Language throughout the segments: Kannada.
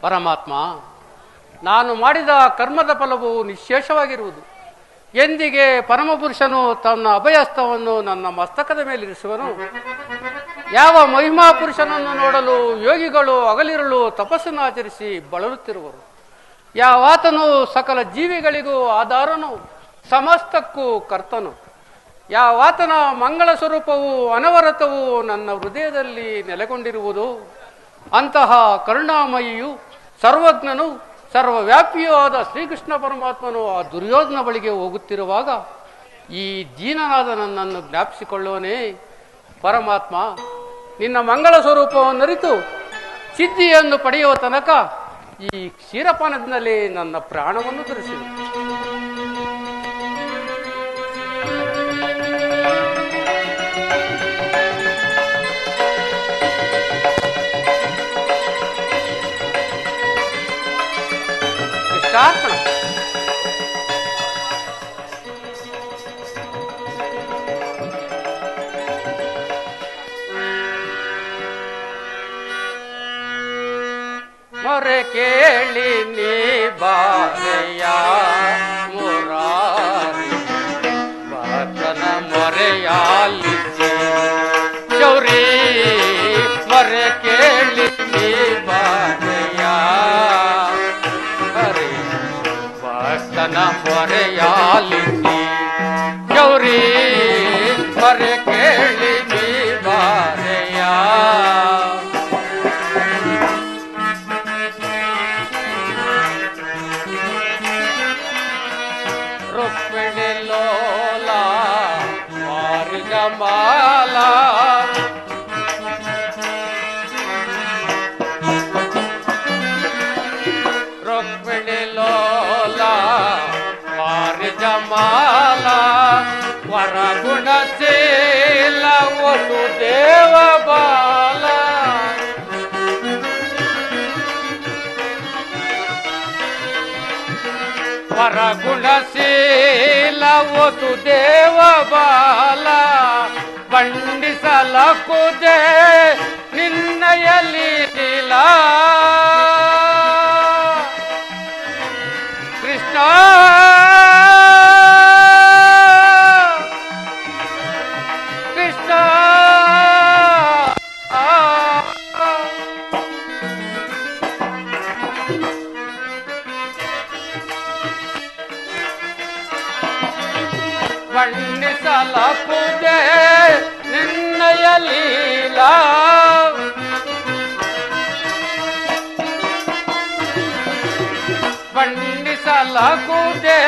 ಪರಮಾತ್ಮ, ನಾನು ಮಾಡಿದ ಕರ್ಮದ ಫಲವು ನಿಶ್ಶೇಷವಾಗಿರುವುದು. ಎಂದಿಗೆ ಪರಮಪುರುಷನು ತನ್ನ ಅಭಯಸ್ತವನ್ನು ನನ್ನ ಮಸ್ತಕದ ಮೇಲಿರಿಸುವನು? ಯಾವ ಮಹಿಮಾ ಪುರುಷನನ್ನು ನೋಡಲು ಯೋಗಿಗಳು ಹಗಲಿರುಳು ತಪಸ್ಸನ್ನು ಆಚರಿಸಿ ಬಳಲುತ್ತಿರುವರು? ಯಾವಾತನು ಸಕಲ ಜೀವಿಗಳಿಗೂ ಆಧಾರನು, ಸಮಸ್ತಕ್ಕೂ ಕರ್ತನು, ಯಾವಾತನ ಮಂಗಳ ಸ್ವರೂಪವು ಅನವರತವು ನನ್ನ ಹೃದಯದಲ್ಲಿ ನೆಲೆಗೊಂಡಿರುವುದು, ಅಂತಹ ಕರುಣಾಮಯಿಯು ಸರ್ವಜ್ಞನು ಸರ್ವವ್ಯಾಪಿಯೂ ಆದ ಶ್ರೀಕೃಷ್ಣ ಪರಮಾತ್ಮನು ಆ ದುರ್ಯೋಧನ ಬಳಿಗೆ ಹೋಗುತ್ತಿರುವಾಗ ಈ ದೀನನಾದ ನನ್ನನ್ನು ಜ್ಞಾಪಿಸಿಕೊಳ್ಳುವನೇ? ಪರಮಾತ್ಮ, ನಿನ್ನ ಮಂಗಳ ಸ್ವರೂಪವನ್ನರಿತು ಸಿದ್ಧಿಯನ್ನು ಪಡೆಯುವ ತನಕ ಈ ಕ್ಷೀರಪಾನದಿಂದಲೇ ನನ್ನ ಪ್ರಾಣವನ್ನು ಧರಿಸಿದೆ. ಕೃಷ್ಣಾರ್ಪಣ. ಮೊರೆ ಕೇಳಿ ನೀ ಬಾರೆಯ ಮುರಾರಿ, ಭಕ್ತನ ಮೊರೆಯಾಲಿಸಿ ಚೌರಿ. ಮೊರೆ ಕೇಳಿ ನೀ ಬಾರೆಯ ಹರಿ, ಭಕ್ತನ ಮೊರೆಯಾಲಿಸಿ ಚೌರಿ. ಮೊರೆ ಕೇಳಿ ನೀ ಬಾರೆಯ. ರುಕ್ಮಿಣಿ ಲೋಲ ಮಾರಿಗಮಾಲ, ರುಕ್ಮಿಣಿ ಲೋಲ ಮಾರಿಗಮಾಲ, ವರಗುಣಶೀಲ ವಸುದೇವ ಬಾಲ. ವರಗುಣಶೀಲ ವಸುದೇವ ಬಾಲ, ಬಂಡಿಸಲಕುದೆ ನಿನ್ನಯ ಲೀಲಾ. ಕೃಷ್ಣ ಕೃಷ್ಣ ಬಣ್ಣಿಸಲಕುದೆ ನಿನ್ನಯ ಲೀಲಾ. ಬಣ್ಣಿಸಲಕುದೆ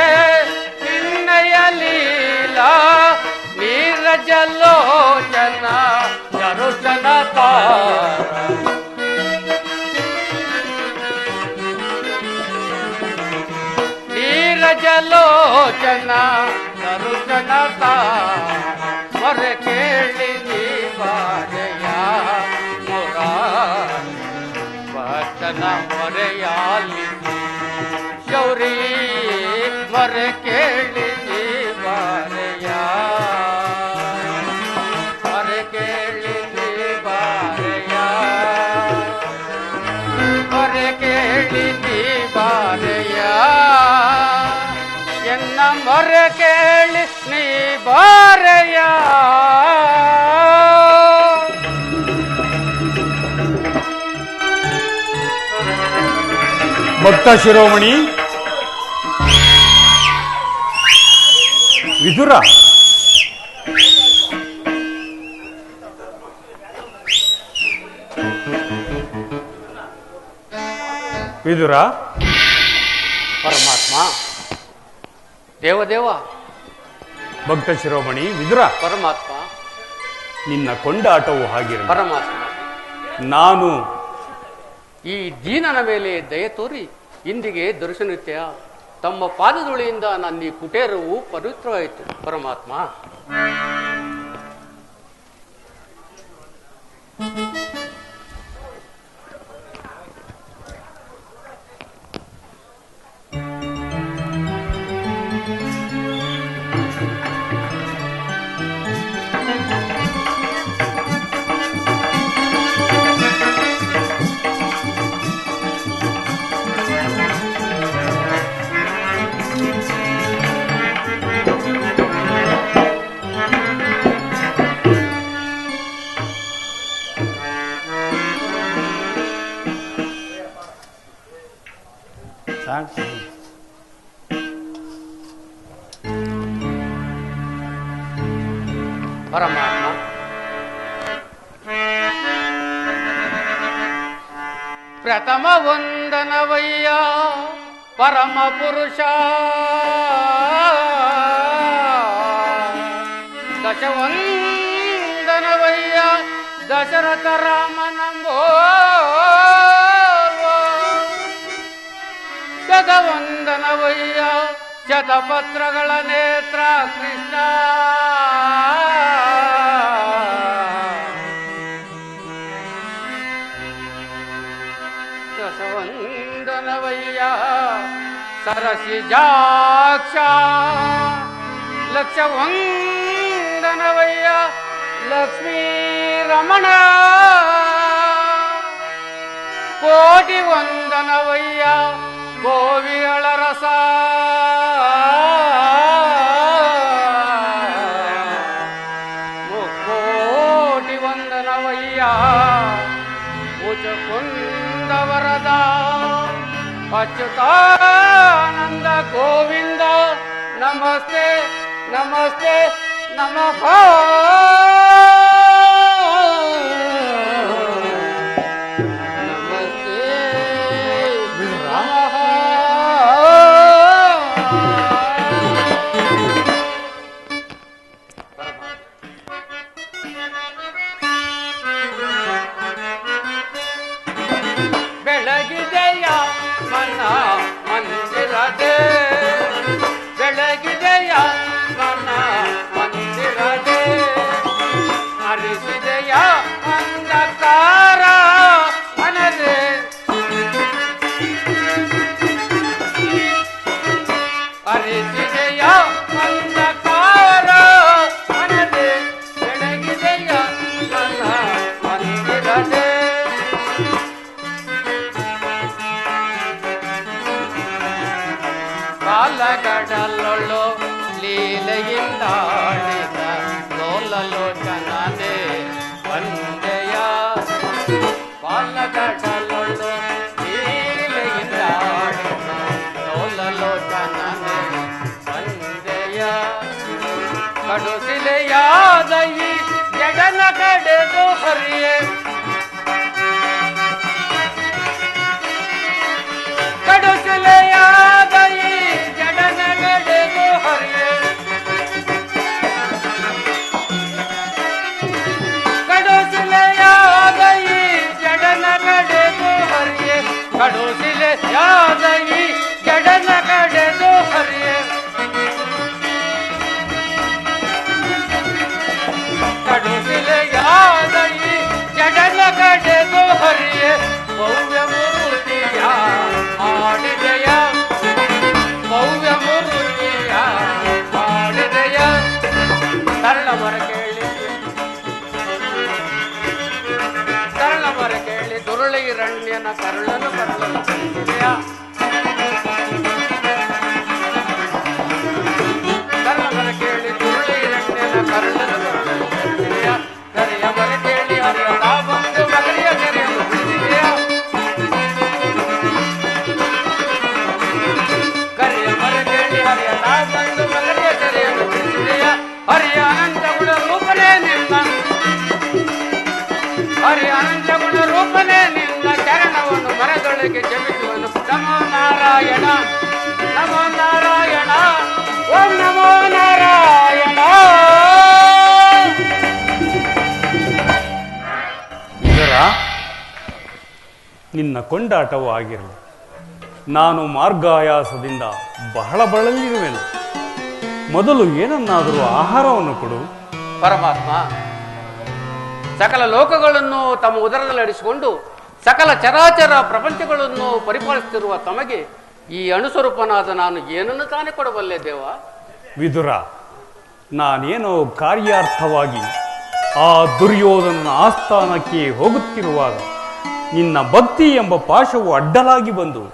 ನಿನ್ನಯ ಲೀಲಾ. ನೀರಜಲೋಚನ ಚರುಚನ ತಾರ, ನೀರಜಲೋಚನ ಚರುಚನ ತಾರ. ಮೊರೆ ಕೇಳಿ ನೀ ಬಾರೆಯ ಮುರಾರಿ, ಭಕ್ತನ ಮೊರೆಯಾಲಿಸಿ ಶೌರಿ. ಮೊರೆ ಕೇಳಿ ನೀ ಬಾರೆಯ, ಮೊರೆ ಕೇಳಿ ನೀ ಬಾರೆಯ, ಮೊರೆ ಕೇಳಿ ನೀ ಬಾರೆಯ. ಎನ್ನ ಮೊರೆ ಕೇಳಿ ನೀ ಬಾರೆಯ. ಭಕ್ತ ಶಿರೋಮಣಿ ವಿದುರ, ವಿದುರ. ಪರಮಾತ್ಮ, ದೇವದೇವ. ಭಕ್ತ ಶಿರೋಮಣಿ ವಿದುರ, ಪರಮಾತ್ಮ. ನಿನ್ನ ಕೊಂಡಾಟವು ಹಾಗಿರಲಿ. ಪರಮಾತ್ಮ, ನಾನು ಈ ದೀನನ ಮೇಲೆ ದಯೆ ತೋರಿ ಇಂದಿಗೆ ದರ್ಶನತ್ಯ ತಮ್ಮ ಪಾದಧೂಳಿಯಿಂದ ನನ್ನ ಈ ಕುಟೇರವು ಪವಿತ್ರವಾಯಿತು. ಪರಮಾತ್ಮ, ಸಾಕು. ಪರಮಾತ್ಮ, ಪ್ರಥಮ ವಂದನವಯ್ಯ ಪರಮ ಪುರುಷ, ದಶವಂದನವಯ್ಯ ದಶರಥ ರಾಮನಂಬೋ, ಶತವಂದನವಯ್ಯ ಶತಪತ್ರಗಳ ನೇತ್ರ ಕೃಷ್ಣ, ದಶವಂದನವಯ್ಯ ಸರಸಿಜಾಕ್ಷ, ಲಕ್ಷವಂದನವಯ್ಯ ಲಕ್ಷ್ಮೀ ರಮಣ, ಕೋಟಿ ವಂದನವಯ್ಯ ಗೋವಿಗಳ ರಸ, ಮುಕ್ಕೋಟಿ ವಂದನವಯ್ಯ ಮುಚಕುಂದ ವರದ, ಅಚ್ಯುತಾನಂದ ಗೋವಿಂದ, ನಮಸ್ತೆ ನಮಸ್ತೆ ನಮಃ. ಬೆಳಗಿದೆಯ ಮನ ಮಂದಿರದೆ, ಬೆಳಗಿದೆಯ ಮನ ಮಂದಿರದೆ, ಹರಿಸಿದೆಯ ಅಂಧಕಾರ ಮನದೆ, ಹರಿಸಿದೆಯ ಅಂಧಕಾರ ಮನದೆ, ಬೆಳಗಿದೆಯ ಮನ ಮಂದಿರದೆ, ಕಾಲಗಡಲೊಳ್ಳು ಲೀಲೆಯಿಂದಾಡಿದ ಲೋಲಲೋಚನನೆ ವಂದೆಯ, ಕಾಲಗಡಲೊಳ್ಳು ಲೀಲೆಯಿಂದಾಡಿದ ಲೋಲಲೋಚನನೆ ವಂದೆಯ, ಕಡುಸಿಲೆಯಾದ ಈ ಜಡನ ಕಡೆದು ಹರಿಯೇ, ಕಡುಸಿಲೆಯಾದ ಈ ಜಡನ ಕಡೆದು ಹರಿಯೇ, ಕಡುಸಿಲೆಯಾದ ಈ ಜಡನ ಕಡೆದು ಹರಿಯೇ, ಕಡುಸಿಲೆಯಾದ ಈ ಜಡನ ಕಡೆದು ಹರಿಯೇ, ಕಡುಸಿಲೆಯಾದ ಈ ಜಡನ ಕಡೆದು ಹರಿಯೇ, ಭವ್ಯ ಮೂರ್ತಿಯ ಮಾಡಿದೆಯ, ಭವ್ಯ ಮೂರ್ತಿಯ ಮಾಡಿದೆಯ, ಸರಳ ಮರ ಕೇಳಿ ಸರಳ ಮರ ಕೇಳಿ ದುರುಳಿರಣ್ಯನ ಕರುಳನು ಕರುಳನು ಕಲಿಸಿದೆಯ, ಸರಳ ಮರ ಕೇಳಿ ದುರುಳಿರಣ್ಯನ ಕರುಳನು ಕರುಳನು ಕಲಿಸಿದೆಯ, ಕರಿಯ ಮರ ಕೇಳಿ ಹರಿಯದ ಬಂದು ಮಗರಿಯ ಕೆರೆಯನ್ನು ಬಿಡಿಸಿದೆಯ, ಕರಿಯ ಮರ ಕೇಳಿ ಹರಿಯದ ಬಂದು ಮಗರಿಯ ಕೆರೆಯನ್ನು ಬಿಡಿಸಿದೆಯ, ಹರಿಯ ಅನಂತ ಗುಣ ರೂಪನೇ ನಿನ್ನ, ಹರಿಯ ಅನಂತ ಗುಣ ರೂಪನೇ ನಿನ್ನ ಚರಣವನ್ನು ಮರದೊಳಗೆ ಜಪಿಸುವನು. ನಮೋ ನಾರಾಯಣ ನಮೋ ನಾರಾಯಣ ಓಂ ನಮೋ ನಾರಾಯಣ. ವಿದುರ, ನಿನ್ನ ಕೊಂಡಾಟವೂ ಆಗಿರಲಿ. ನಾನು ಮಾರ್ಗಾಯಾಸದಿಂದ ಬಹಳ ಬಳಲಿರುವೆನು. ಮೊದಲು ಏನನ್ನಾದರೂ ಆಹಾರವನ್ನು ಕೊಡು. ಪರಮಾತ್ಮ, ಸಕಲ ಲೋಕಗಳನ್ನು ತಮ್ಮ ಉದರದಲ್ಲಿ ಅಡಿಸಿಕೊಂಡು ಸಕಲ ಚರಾಚರ ಪ್ರಪಂಚಗಳನ್ನು ಪರಿಪಾಲಿಸುತ್ತಿರುವ ತಮಗೆ ಈ ಅಣುಸ್ವರೂಪನಾದ ನಾನು ಏನನ್ನು ತಾನೇ ಕೊಡಬಲ್ಲೆ ದೇವ? ವಿದುರ, ನಾನೇನೋ ಕಾರ್ಯಾರ್ಥವಾಗಿ ಆ ದುರ್ಯೋಧನನ ಆಸ್ಥಾನಕ್ಕೆ ಹೋಗುತ್ತಿರುವಾಗ ನಿನ್ನ ಭಕ್ತಿ ಎಂಬ ಪಾಶವು ಅಡ್ಡಲಾಗಿ ಬಂದು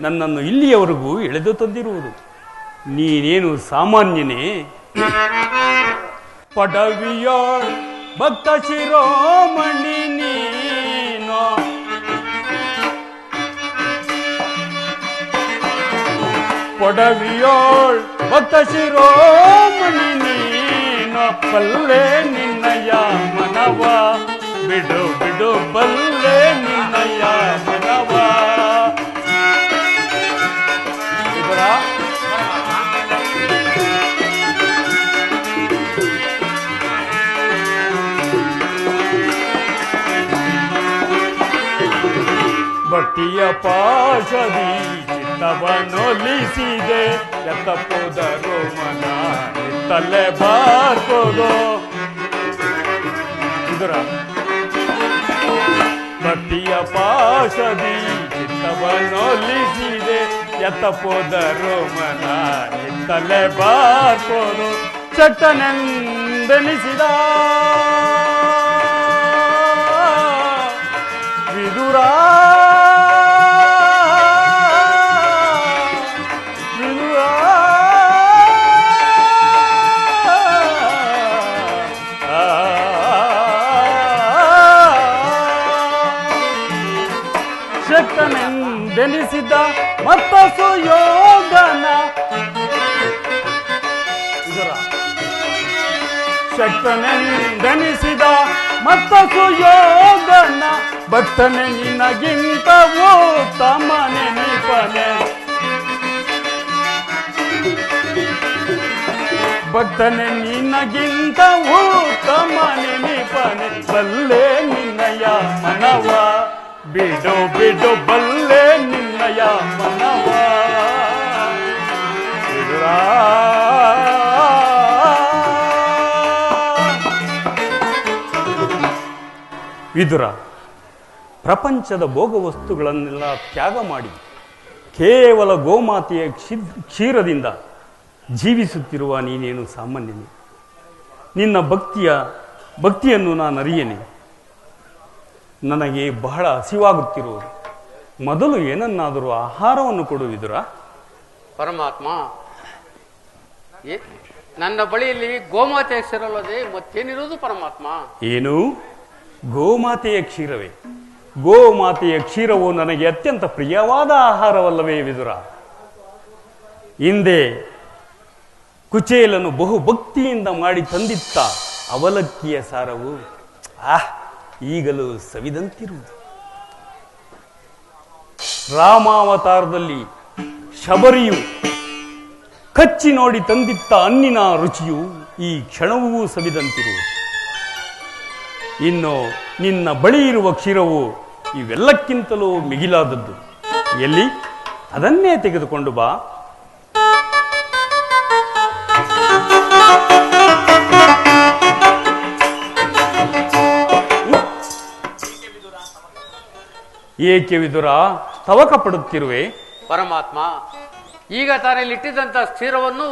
ನನ್ನನ್ನು ಇಲ್ಲಿಯವರೆಗೂ ಎಳೆದು ತಂದಿರುವುದು. ನೀನೇನು ಸಾಮಾನ್ಯನೇ? ಪಡವಿಯ ಭಕ್ತ ಶಿರೋಮಣಿ ನೀನು, ಪೊಡವಿಯೋಳ್ ಭಕ್ತ ಶಿರೋಮಣಿ ನೀನು ಬಲ್ಲೆ ನಿನ್ನಯ ಮನವ ಬಿಡು ಬಿಡು ಬಲ್ಲೆ ನಿನ್ನಯ ಮನವ. ವಿದುರ ಭಕ್ತಿಯ ಪಾಶದಿ ಚಿತ್ತವನ್ನೊಲಿಸಿದೆ ಎತ್ತಪ್ಪೋದರು ಮನ ಎತ್ತಲೆ ಬಾರ್ಕೋದು. ಇದರ ಭಕ್ತಿಯ ಪಾಶದಿ ಚಿತ್ತವನ್ನೊಲಿಸಿದೆ ಎತ್ತಪ್ಪೋದರು ಮನ ಎತ್ತಲೆ ಬಾರ್ಕೋದು. ಚಟ್ಟನೆಂದೆನಿಸಿದ ವಿದುರ ಶಕ್ತನೆಂದೆನಿಸಿದ ಮತ್ತ ಸುಯೋಗನ ಶಕ್ತನೆಂದೆನಿಸಿದ ಮತ್ತ ಸುಯೋಗನ ಭಕ್ತನೆ ನಿನಗಿಂತ ಉತ್ತಮನೆ ನಿಪನೆ. ಭಕ್ತನೆ ನಿನಗಿಂತ ಉತ್ತಮನೆ ನಿಪನೆ ಬಲ್ಲೆ ನಿನ್ನಯ ಮನವ ಬಿಡು ಬಿಡು ಬಲ್ಲೆ ನಿನ್ನಯ ಮನವ. ವಿದುರ ಪ್ರಪಂಚದ ಭೋಗ ವಸ್ತುಗಳನ್ನೆಲ್ಲ ತ್ಯಾಗ ಮಾಡಿ ಕೇವಲ ಗೋಮಾತೆಯ ಕ್ಷೀರದಿಂದ ಜೀವಿಸುತ್ತಿರುವ ನೀನೇನು ಸಾಮಾನ್ಯನೇ. ನಿನ್ನ ಭಕ್ತಿಯನ್ನು ನಾನು ಅರಿಯೇನೆ. ನನಗೆ ಬಹಳ ಹಸಿವಾಗುತ್ತಿರುವುದು. ಮೊದಲು ಏನನ್ನಾದರೂ ಆಹಾರವನ್ನು ಕೊಡು ವಿದುರ. ಪರಮಾತ್ಮ, ನನ್ನ ಬಳಿಯಲ್ಲಿ ಗೋಮಾತೆಯ ಕ್ಷೀರಲ್ಲದೆ ಮತ್ತೇನಿರುವುದು ಪರಮಾತ್ಮ? ಏನು? ಗೋಮಾತೆಯ ಕ್ಷೀರವೇ? ಗೋಮಾತೆಯ ಕ್ಷೀರವು ನನಗೆ ಅತ್ಯಂತ ಪ್ರಿಯವಾದ ಆಹಾರವಲ್ಲವೇ ವಿದುರ? ಹಿಂದೆ ಕುಚೇಲನು ಬಹು ಭಕ್ತಿಯಿಂದ ಮಾಡಿ ತಂದಿತ್ತ ಅವಲಕ್ಕಿಯ ಸಾರವು ಈಗಲೂ ಸವಿದಂತಿರುವುದು. ರಾಮಾವತಾರದಲ್ಲಿ ಶಬರಿಯು ಕಚ್ಚಿ ನೋಡಿ ತಂದಿತ್ತ ಹಣ್ಣಿನ ರುಚಿಯು ಈ ಕ್ಷಣವೂ ಸವಿದಂತಿರುವುದು. ಇನ್ನು ನಿನ್ನ ಬಳಿ ಇರುವ ಕ್ಷೀರವು ಇವೆಲ್ಲಕ್ಕಿಂತಲೂ ಮಿಗಿಲಾದದ್ದು. ಎಲ್ಲಿ? ಅದನ್ನೇ ತೆಗೆದುಕೊಂಡು ಬಾ. ಏಕೆ ವಿದುರ ತವಕ ಪಡುತ್ತಿರುವೆ? ಪರಮಾತ್ಮ, ಈಗ ತಾನಲ್ಲಿ ಇಟ್ಟಿದ್ದಂಥ ಕ್ಷೀರವನ್ನು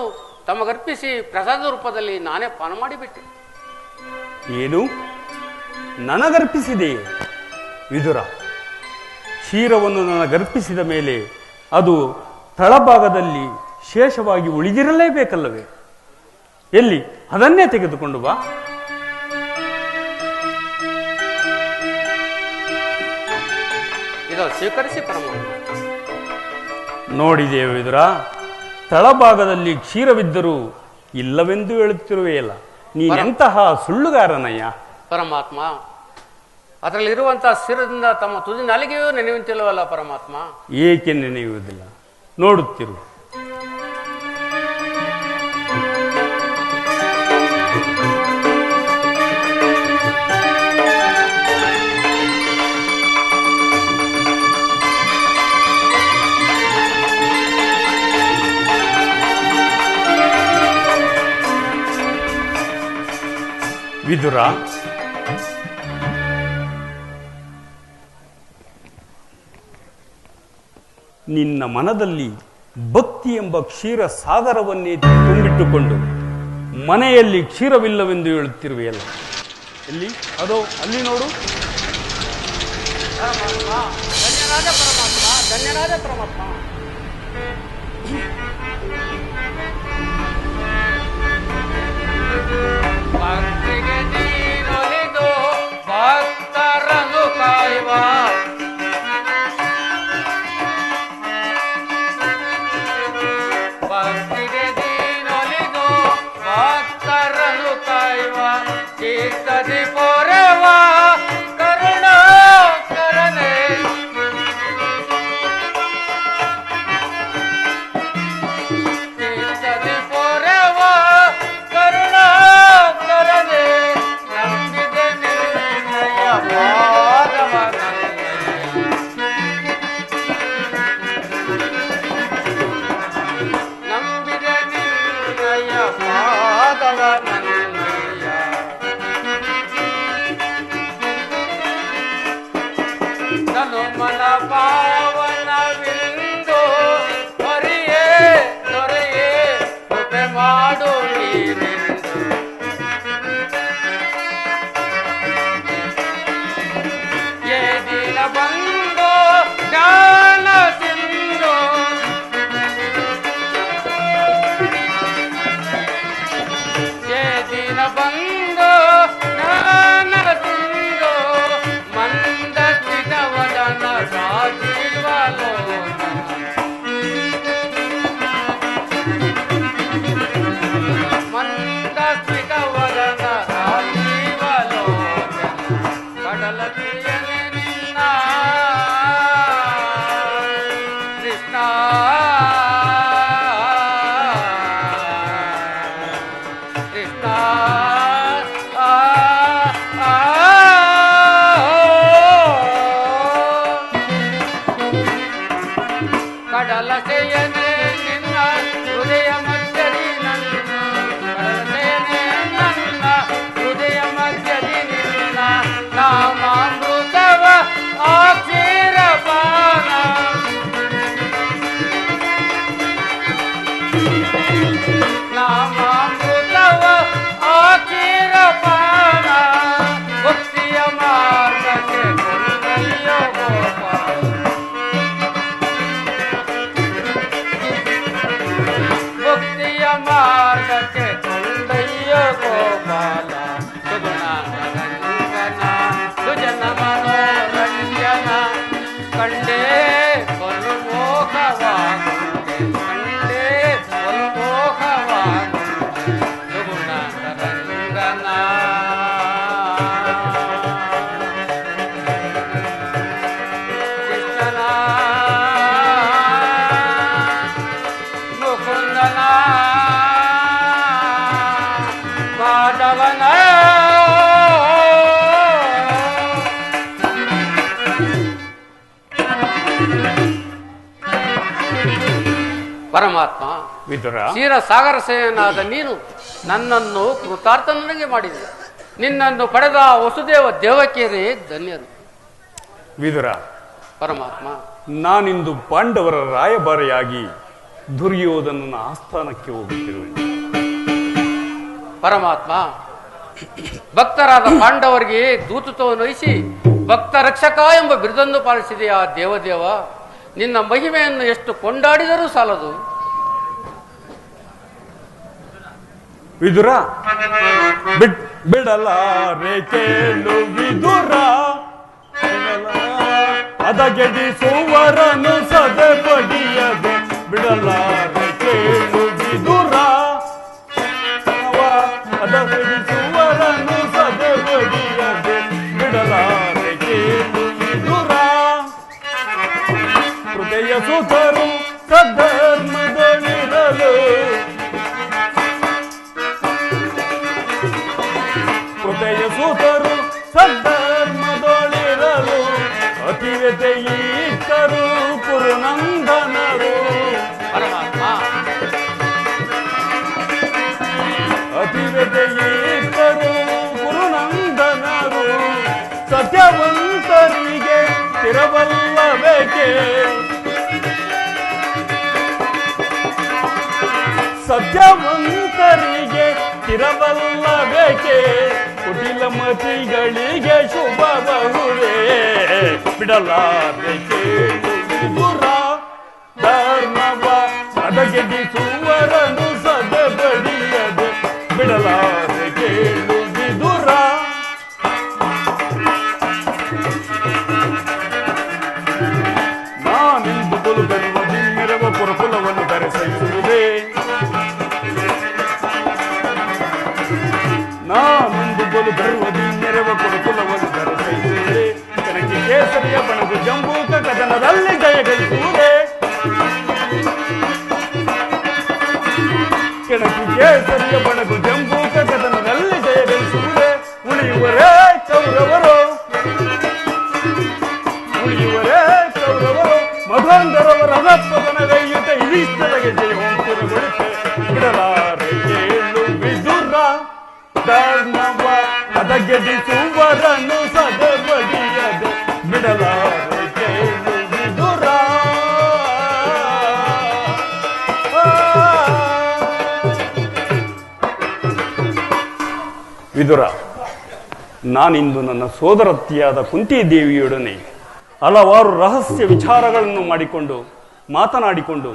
ತಮಗರ್ಪಿಸಿ ಪ್ರಸಾದ ರೂಪದಲ್ಲಿ ನಾನೇ ಪಾನ ಮಾಡಿಬಿಟ್ಟೆ. ಏನು? ನನಗರ್ಪಿಸಿದೆ? ವಿದುರ, ಕ್ಷೀರವನ್ನು ನನಗರ್ಪಿಸಿದ ಮೇಲೆ ಅದು ತಳಭಾಗದಲ್ಲಿ ಶೇಷವಾಗಿ ಉಳಿದಿರಲೇಬೇಕಲ್ಲವೇ? ಎಲ್ಲಿ? ಅದನ್ನೇ ತೆಗೆದುಕೊಂಡು ಬಾ. ಇದು ಸ್ವೀಕರಿಸಿ ಪರಮಾತ್ಮ. ನೋಡಿದೆ ವಿದುರ, ತಳಭಾಗದಲ್ಲಿ ಕ್ಷೀರವಿದ್ದರೂ ಇಲ್ಲವೆಂದು ಹೇಳುತ್ತಿರುವೆಯಲ್ಲ, ನೀನೆಂತಹ ಸುಳ್ಳುಗಾರನಯ್ಯ. ಪರಮಾತ್ಮ, ಅದರಲ್ಲಿರುವಂತಹ ಸ್ಥಿರದಿಂದ ತಮ್ಮ ತುದಿ ನಾಲಿಗೆಯೂ ನೆನೆಯುವಂತಿಲ್ಲವಲ್ಲ ಪರಮಾತ್ಮ? ಏಕೆ ನೆನೆಯುವುದಿಲ್ಲ? ನೋಡುತ್ತಿರು. ವಿದುರ, ನಿನ್ನ ಮನದಲ್ಲಿ ಭಕ್ತಿ ಎಂಬ ಕ್ಷೀರ ಸಾಗರವನ್ನೇ ತುಂಬಿಟ್ಟುಕೊಂಡು ಮನೆಯಲ್ಲಿ ಕ್ಷೀರವಿಲ್ಲವೆಂದು ಹೇಳುತ್ತಿರುವೆಯಲ್ಲ, ಎಲ್ಲಿ? ಅದೋ ಅಲ್ಲಿ ನೋಡು. ಧನ್ಯರಾದ ಪರಮಾತ್ಮ, ಧನ್ಯರಾದ ಪರಮಾತ್ಮ. ಭಕ್ತಿಗೆ ನೀನೊಲಿದು ಭಕ್ತರನ್ನು ಕಾಯುವ ಚಿತ್ತದಿ ಪೊರೆವ ಕರುಣಾಕರನೇ ಚಿತ್ತದಿ ಪೊರೆವ ಕರುಣಾಕರನೇ ನಂಬಿದ ನಿನ್ನಯ ಪಾದವ ನಂಬಿದ ನಿನ್ನಯ ಪಾದವ ತನು ಮನ ಪಾವನವಿಂದು ಹೊರೆಯೇ ದೊರೆಯೇ ಕೃಪೆ ಮಾಡು ನೀನೆಂದು ಏ ದಿನ ಬಂದು ಜ್ಞಾನ ಸಿಂಧು ಏ ದಿನ ಬಂದು ಜ್ಞಾನ ಸಿಂಧು ಮಂದ ವದನ ರಾಜೀವಲೋಚನ ಮಂದ ಸ್ಥಿತ ವದನ ರಾಜೀವಲೋಚನ ಕಡಲ ಪ್ರಿಯನೆ ನಿನ್ನ ಕೃಷ್ಣ ಕೃಷ್ಣ ಕಡಲಸೆಯನೆ ನಿನ್ನ ಹೃದಯ ಮಧ್ಯದಿ ನನ್ನ ಕಡಲಸೆಯನೆ ನನ್ನ ಹೃದಯ ಮಧ್ಯದಿ ನಿನ್ನ ನಾಮಾಮೃತವ ಅಕ್ಷೀರ ಪಾನ ನಾಮಾಮೃತವ ಅಕ್ಷೀರ ಪಾನ ಭಕ್ತಿಯ ಮಾರ್ಗಕ್ಕೆ ಕೊಂಡೊಯ್ಯೋ ಗೋಪಾಲ ಮಾರ್ಗಕ್ಕೆ ಕೊಂಡಯ್ಯ ಗೋಪಾಲ ಸುಗುಣ ರಂಗನ ಸುಜನ ಮನೋರಂಜನ ಕಂಡೇ ಒಲ್ಮೋಹವಾಗುಂಡೆ ಕಂಡೇ ಒಲ್ಮೋಹವಾಗುಂಡೆ ಸುಗುಣ ರಂಗನ ಕೃಷ್ಣನ ಮುಕುಂದನ ಮಾಧವನ ಪರಮಾತ್ಮ ವಿದುರ ಕ್ಷೀರಸಾಗರ ಸೇನಾದ ನೀನು ನನ್ನನ್ನು ಕೃತಾರ್ಥನಿಗೆ ಮಾಡಿದೆ. ನಿನ್ನನ್ನು ಪಡೆದ ವಸುದೇವ ದೇವಕಿಯರೇ ಧನ್ಯರು. ವಿದುರ ಪರಮಾತ್ಮ ನಾನಿಂದು ಪಾಂಡವರ ರಾಯಭಾರಿಯಾಗಿ ದುರ್ಯೋಧನನ ಆಸ್ಥಾನಕ್ಕೆ ಹೋಗುತ್ತಿರುವೆ. ಪರಮಾತ್ಮ ಭಕ್ತರಾದ ಪಾಂಡವರಿಗೆ ದೂತತ್ವವನ್ನು ವಹಿಸಿ ಭಕ್ತ ರಕ್ಷಕ ಎಂಬ ಬಿರುದನ್ನು ಪಾಲಿಸಿದೆಯ ದೇವದೇವ. ನಿನ್ನ ಮಹಿಮೆಯನ್ನು ಎಷ್ಟು ಕೊಂಡಾಡಿದರೂ ಸಾಲದು. ವಿದುರ ಬಿಡಲಾರೆ ಕೇಳು ವಿದುರ ಅದಗೆಡಿಸುವರನು ಸದೆ ಬಡಿಯದೆ ಬಿಡಲಾರೆ ಕೇಳು ವಿದುರ ಅದಗೆಡಿಸುವರನು ಸದೆ ಬಡಿಯದೆ ಬಿಡಲಾರೆ ಕೇಳು ವಿದುರ ಹೃದಯ ಸುತರು ಸದ್ಧರ್ಮದಲ್ಲಿರಲು ಹೃದಯ ಸುತರು ಸದ್ಧರ್ಮದೊಳಿರಲು ಅತಿವೆತೆಯಿತ್ತರು ಕುರುನಂದನರು. ಪರಮಾತ್ಮ ಅತಿವೆತೆಯಿತ್ತರು ಕುರುನಂದನರು ಸತ್ಯವಂತರಿಗೆ ತಿರವಲ್ಲಬೇಕೆ ಸತ್ಯವಂತರಿಗೆ ತಿರವಲ್ಲಬೇಕೆ ಕುಟಿಲ ಮತಿಗಳಿಗೆ ಶುಭ ಬಹುರೇ ಬಿಡಲಾರೆ ಕೇಳು ವಿದುರ ಧರ್ಮವ ಅದಗೆಡಿಸುವರನು ಸದೆ ಬಡಿಯದೆ ಬಿಡಲಾರೆ ಕೇಳು ವಿದುರ. ನಾನಿಂದು ಬಲು ಬರುವ ದಿಮ್ಮೆರವ ಪುರಕುಲವನ್ನು ಧರಿಸಿರುವುದೇ ನಾನೊಂದು ಬಲು ಕದನದಲ್ಲಿ ಜಯ ಗಳಿಸುವುದೇ ಕೆಣಕಿ ಕೇಸರಿಯ ಬಣಗು ಜಂಬೂಕ ಕದನದಲ್ಲಿ ಜಯ ಗಳಿಸುವುದೇ ಉಳಿಯುವರೇ ಕೌರವರು ಮಧುಂಧರವರ ರಥಪತನಗೈಯುತ ಇಳಿಸ್ತದಗೆ ಜಯ ಹೊಂತಿರಗೊಳಿತೆ ಬಿಡಲಾರೆ ಕೇಳು ವಿದುರ ಧರ್ಮವ ಹದಗೆಡಿಸುವರನ್ನು ಸದಬಡಿಯದೆ ಬಿಡಲಾರೆ ಕೇಳು ವಿದುರ ವಿದುರ, ನಾನಿಂದು ನನ್ನ ಸೋದರತ್ತಿಯಾದ ಕುಂತಿ ದೇವಿಯೊಡನೆ ಹಲವಾರು ರಹಸ್ಯ ವಿಚಾರಗಳನ್ನು ಮಾತನಾಡಿಕೊಂಡು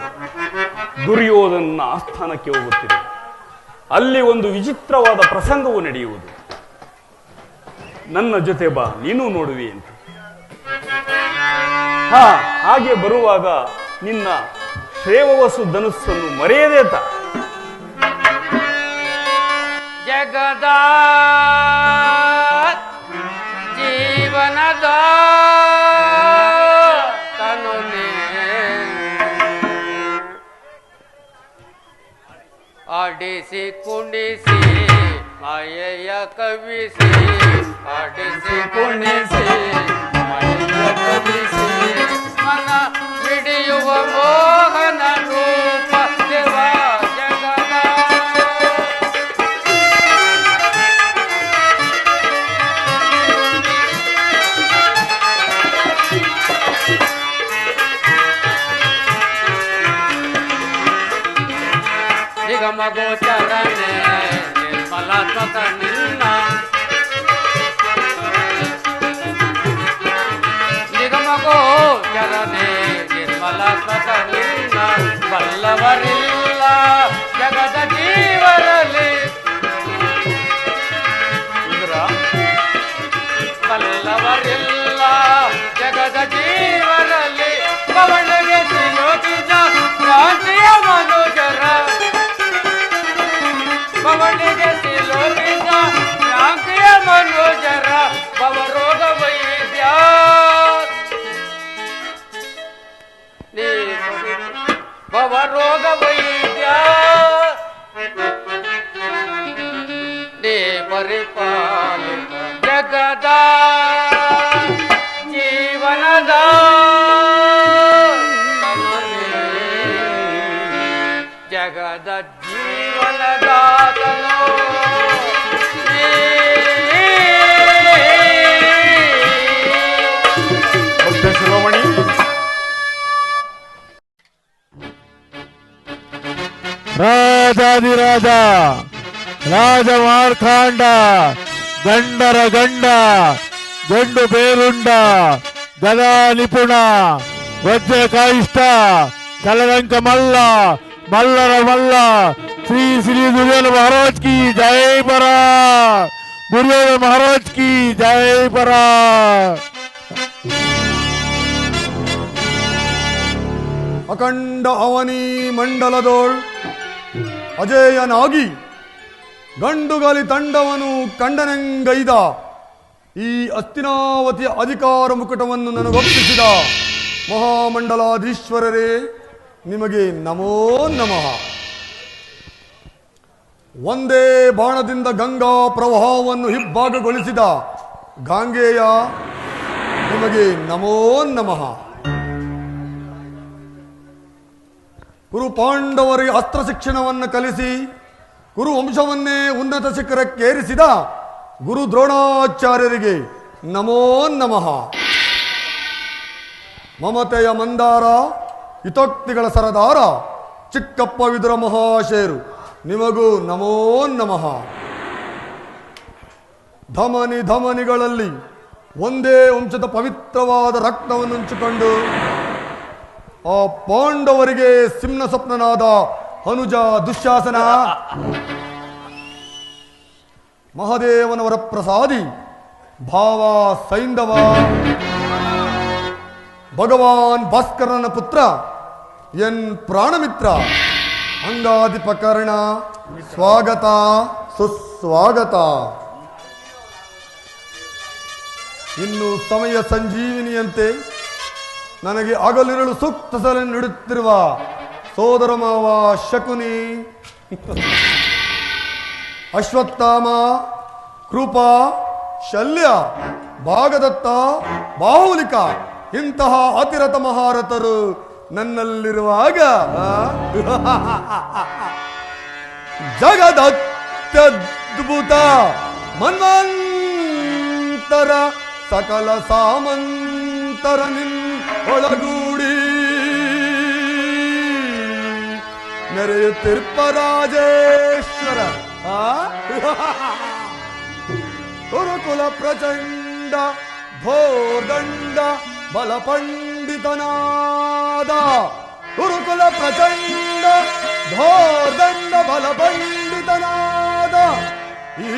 ದುರ್ಯೋಧನನ ಆಸ್ಥಾನಕ್ಕೆ ಹೋಗುತ್ತಿದೆ. ಅಲ್ಲಿ ಒಂದು ವಿಚಿತ್ರವಾದ ಪ್ರಸಂಗವು ನಡೆಯುವುದು. ನನ್ನ ಜೊತೆ ಬಾ, ನೀನು ನೋಡುವಿ ಅಂತ. ಹಾಗೆ ಬರುವಾಗ ನಿನ್ನ ಶ್ರೇವವಸು ಧನುಸ್ಸನ್ನು ಮರೆಯದೇ ಜಗದ ಜೀವನದ ಆಡಿಸಿ ಕುಣಿಸಿ ಮಾಯೆಯ ಕವಿಸಿ ಆಡಿಸಿ ಕುಣಿಸಿ ಮಾಯೆಯ ಕವಿಸಿ ಮನ ಹಿಡಿಯುವ ಮೋಹನ ರೂಪ ದೇವ ಜಗದ ನಿಗಮಗೋಚರನೆ ನಿರ್ಮಲಾತ್ಮಕ ನಿನ್ನ ನಿಗಮಗೋಚರನೆ ನಿರ್ಮಲಾತ್ಮಕ ನಿನ್ನ ಬಲ್ಲವರಿಲ್ಲ ಜಗದ ಜೀವರಲ್ಲಿ ಬಲ್ಲವರಿಲ್ಲ ಜಗದ ಜೀವರಲ್ಲಿ ಪವನಗೆ ಸಿಲೋಕಿದ ಕ್ರಾಂತಿಯ ಮನುಜರ ಪವನಿಗೆ ಸಿಲೋಕಿದ ಕ್ರಾಂತಿಯ ಮನುಜರ ಭವರೋಗ ವೈದ್ಯ ಭವರೋಗ ವೈದ್ಯ ನೇ ಪರಿಪಾಲಿತ ಜಗದ ಜೀವನದ ಜಗದ ಜೀವನದಾತನು ಭಕ್ತ ಶಿರೋಮಣಿ, ರಾಜಾದಿರಾಜ ರಾಜ ಮಾರ್ಕಾಂಡ ಗಂಡರ ಗಂಡ ಗಂಡು ಬೇರುಂಡ ಗದಾ ನಿಪುಣ ವಜ್ರ ಕಾಯಿಷ್ಠ ಕಲರಂಕ ಮಲ್ಲ ಮಲ್ಲರ ಮಲ್ಲ ಶ್ರೀ ಶ್ರೀ ದುರ್ಯೋಧನ ಮಹಾರಾಜ್ ಕಿ ಜೈ ಪರ ದುರ್ಯೋಧನ ಮಹಾರಾಜ್ ಕಿ ಜೈ ಪರ. ಅಖಂಡ ಅವನಿ ಮಂಡಲದೋಳ್ ಅಜೇಯನಾಗಿ ಗಂಡುಗಲಿ ತಂಡವನು ಕಂಡನೆಂಗೈದ ಈ ಹಸ್ತಿನಾವತಿಯ ಅಧಿಕಾರ ಮುಕುಟವನ್ನು ನನಗೊಪ್ಪಿಸಿದ ಮಹಾಮಂಡಲಾಧೀಶ್ವರರೇ, ನಿಮಗೆ ನಮೋ ನಮಃ. ಒಂದೇ ಬಾಣದಿಂದ ಗಂಗಾ ಪ್ರವಾಹವನ್ನು ಹಿಬ್ಬಾಗಗೊಳಿಸಿದ ಗಾಂಗೇಯ, ನಿಮಗೆ ನಮೋ ನಮಃ. ಕುರು ಪಾಂಡವರಿಗೆ ಅಸ್ತ್ರ ಶಿಕ್ಷಣವನ್ನು ಕಲಿಸಿ ಕುರು ವಂಶವನ್ನೇ ಉನ್ನತ ಶಿಖರಕ್ಕೇರಿಸಿದ ಗುರು ದ್ರೋಣಾಚಾರ್ಯರಿಗೆ ನಮೋ ನಮಃ. ಮಮತೆಯ ಮಂದಾರ ಹಿತೋಕ್ತಿಗಳ ಸರದಾರ ಚಿಕ್ಕಪ್ಪ ವಿದುರ ಮಹಾಶಯರು, ನಿಮಗೂ ನಮೋ ನಮಃ. ಧಮನಿ ಧಮನಿಗಳಲ್ಲಿ ಒಂದೇ ವಂಶದ ಪವಿತ್ರವಾದ ರಕ್ತವನ್ನು ಹಂಚಿಕೊಂಡು ಆ ಪಾಂಡವರಿಗೆ ಸಿಂಹ ಸ್ವಪ್ನನಾದ ಅನುಜ ದುಶ್ಯಾಸನ, ಮಹದೇವನವರ ಪ್ರಸಾದಿ ಭಾವ ಸೈಂಧವ, ಭಗವಾನ್ ಭಾಸ್ಕರನ ಪುತ್ರ ಎನ್ ಪ್ರಾಣಮಿತ್ರ ಅಂಗಾಧಿಪಕರ್ಣ, ಸ್ವಾಗತ ಸುಸ್ವಾಗತ. ಇನ್ನು ಸಮಯ ಸಂಜೀವಿನಿಯಂತೆ ನನಗೆ ಹಗಲಿರಲು ಸೂಕ್ತ ಸಲಹೆ ನೀಡುತ್ತಿರುವ ಸೋದರ ಮಾವ ಶಕುನಿ, ಅಶ್ವತ್ಥಾಮ, ಕೃಪಾ, ಶಲ್ಯ, ಭಾಗದತ್ತ, ಬಾಹುಲಿಕ ಇಂತಹ ಅತಿರಥ ಮಹಾರಥರು ನನ್ನಲ್ಲಿರುವಾಗ ಜಗದತ್ಯದ್ಭುತ ಮನ್ವಂತರ ಸಕಲ ಸಾಮಂತರ ಒಳಗೂಡಿ ಮೆರೆಯುತ್ತಿರ್ಪ ರಾಜೇಶ್ವರ ಗುರುಕುಲ ಪ್ರಚಂಡ ಧೋರ್ದಂಡ ಬಲ ಪಂಡಿತನಾದ ಗುರುಕುಲ ಪ್ರಚಂಡ ಧೋರ್ದಂಡ ಬಲ ಪಂಡಿತನಾದ ಈ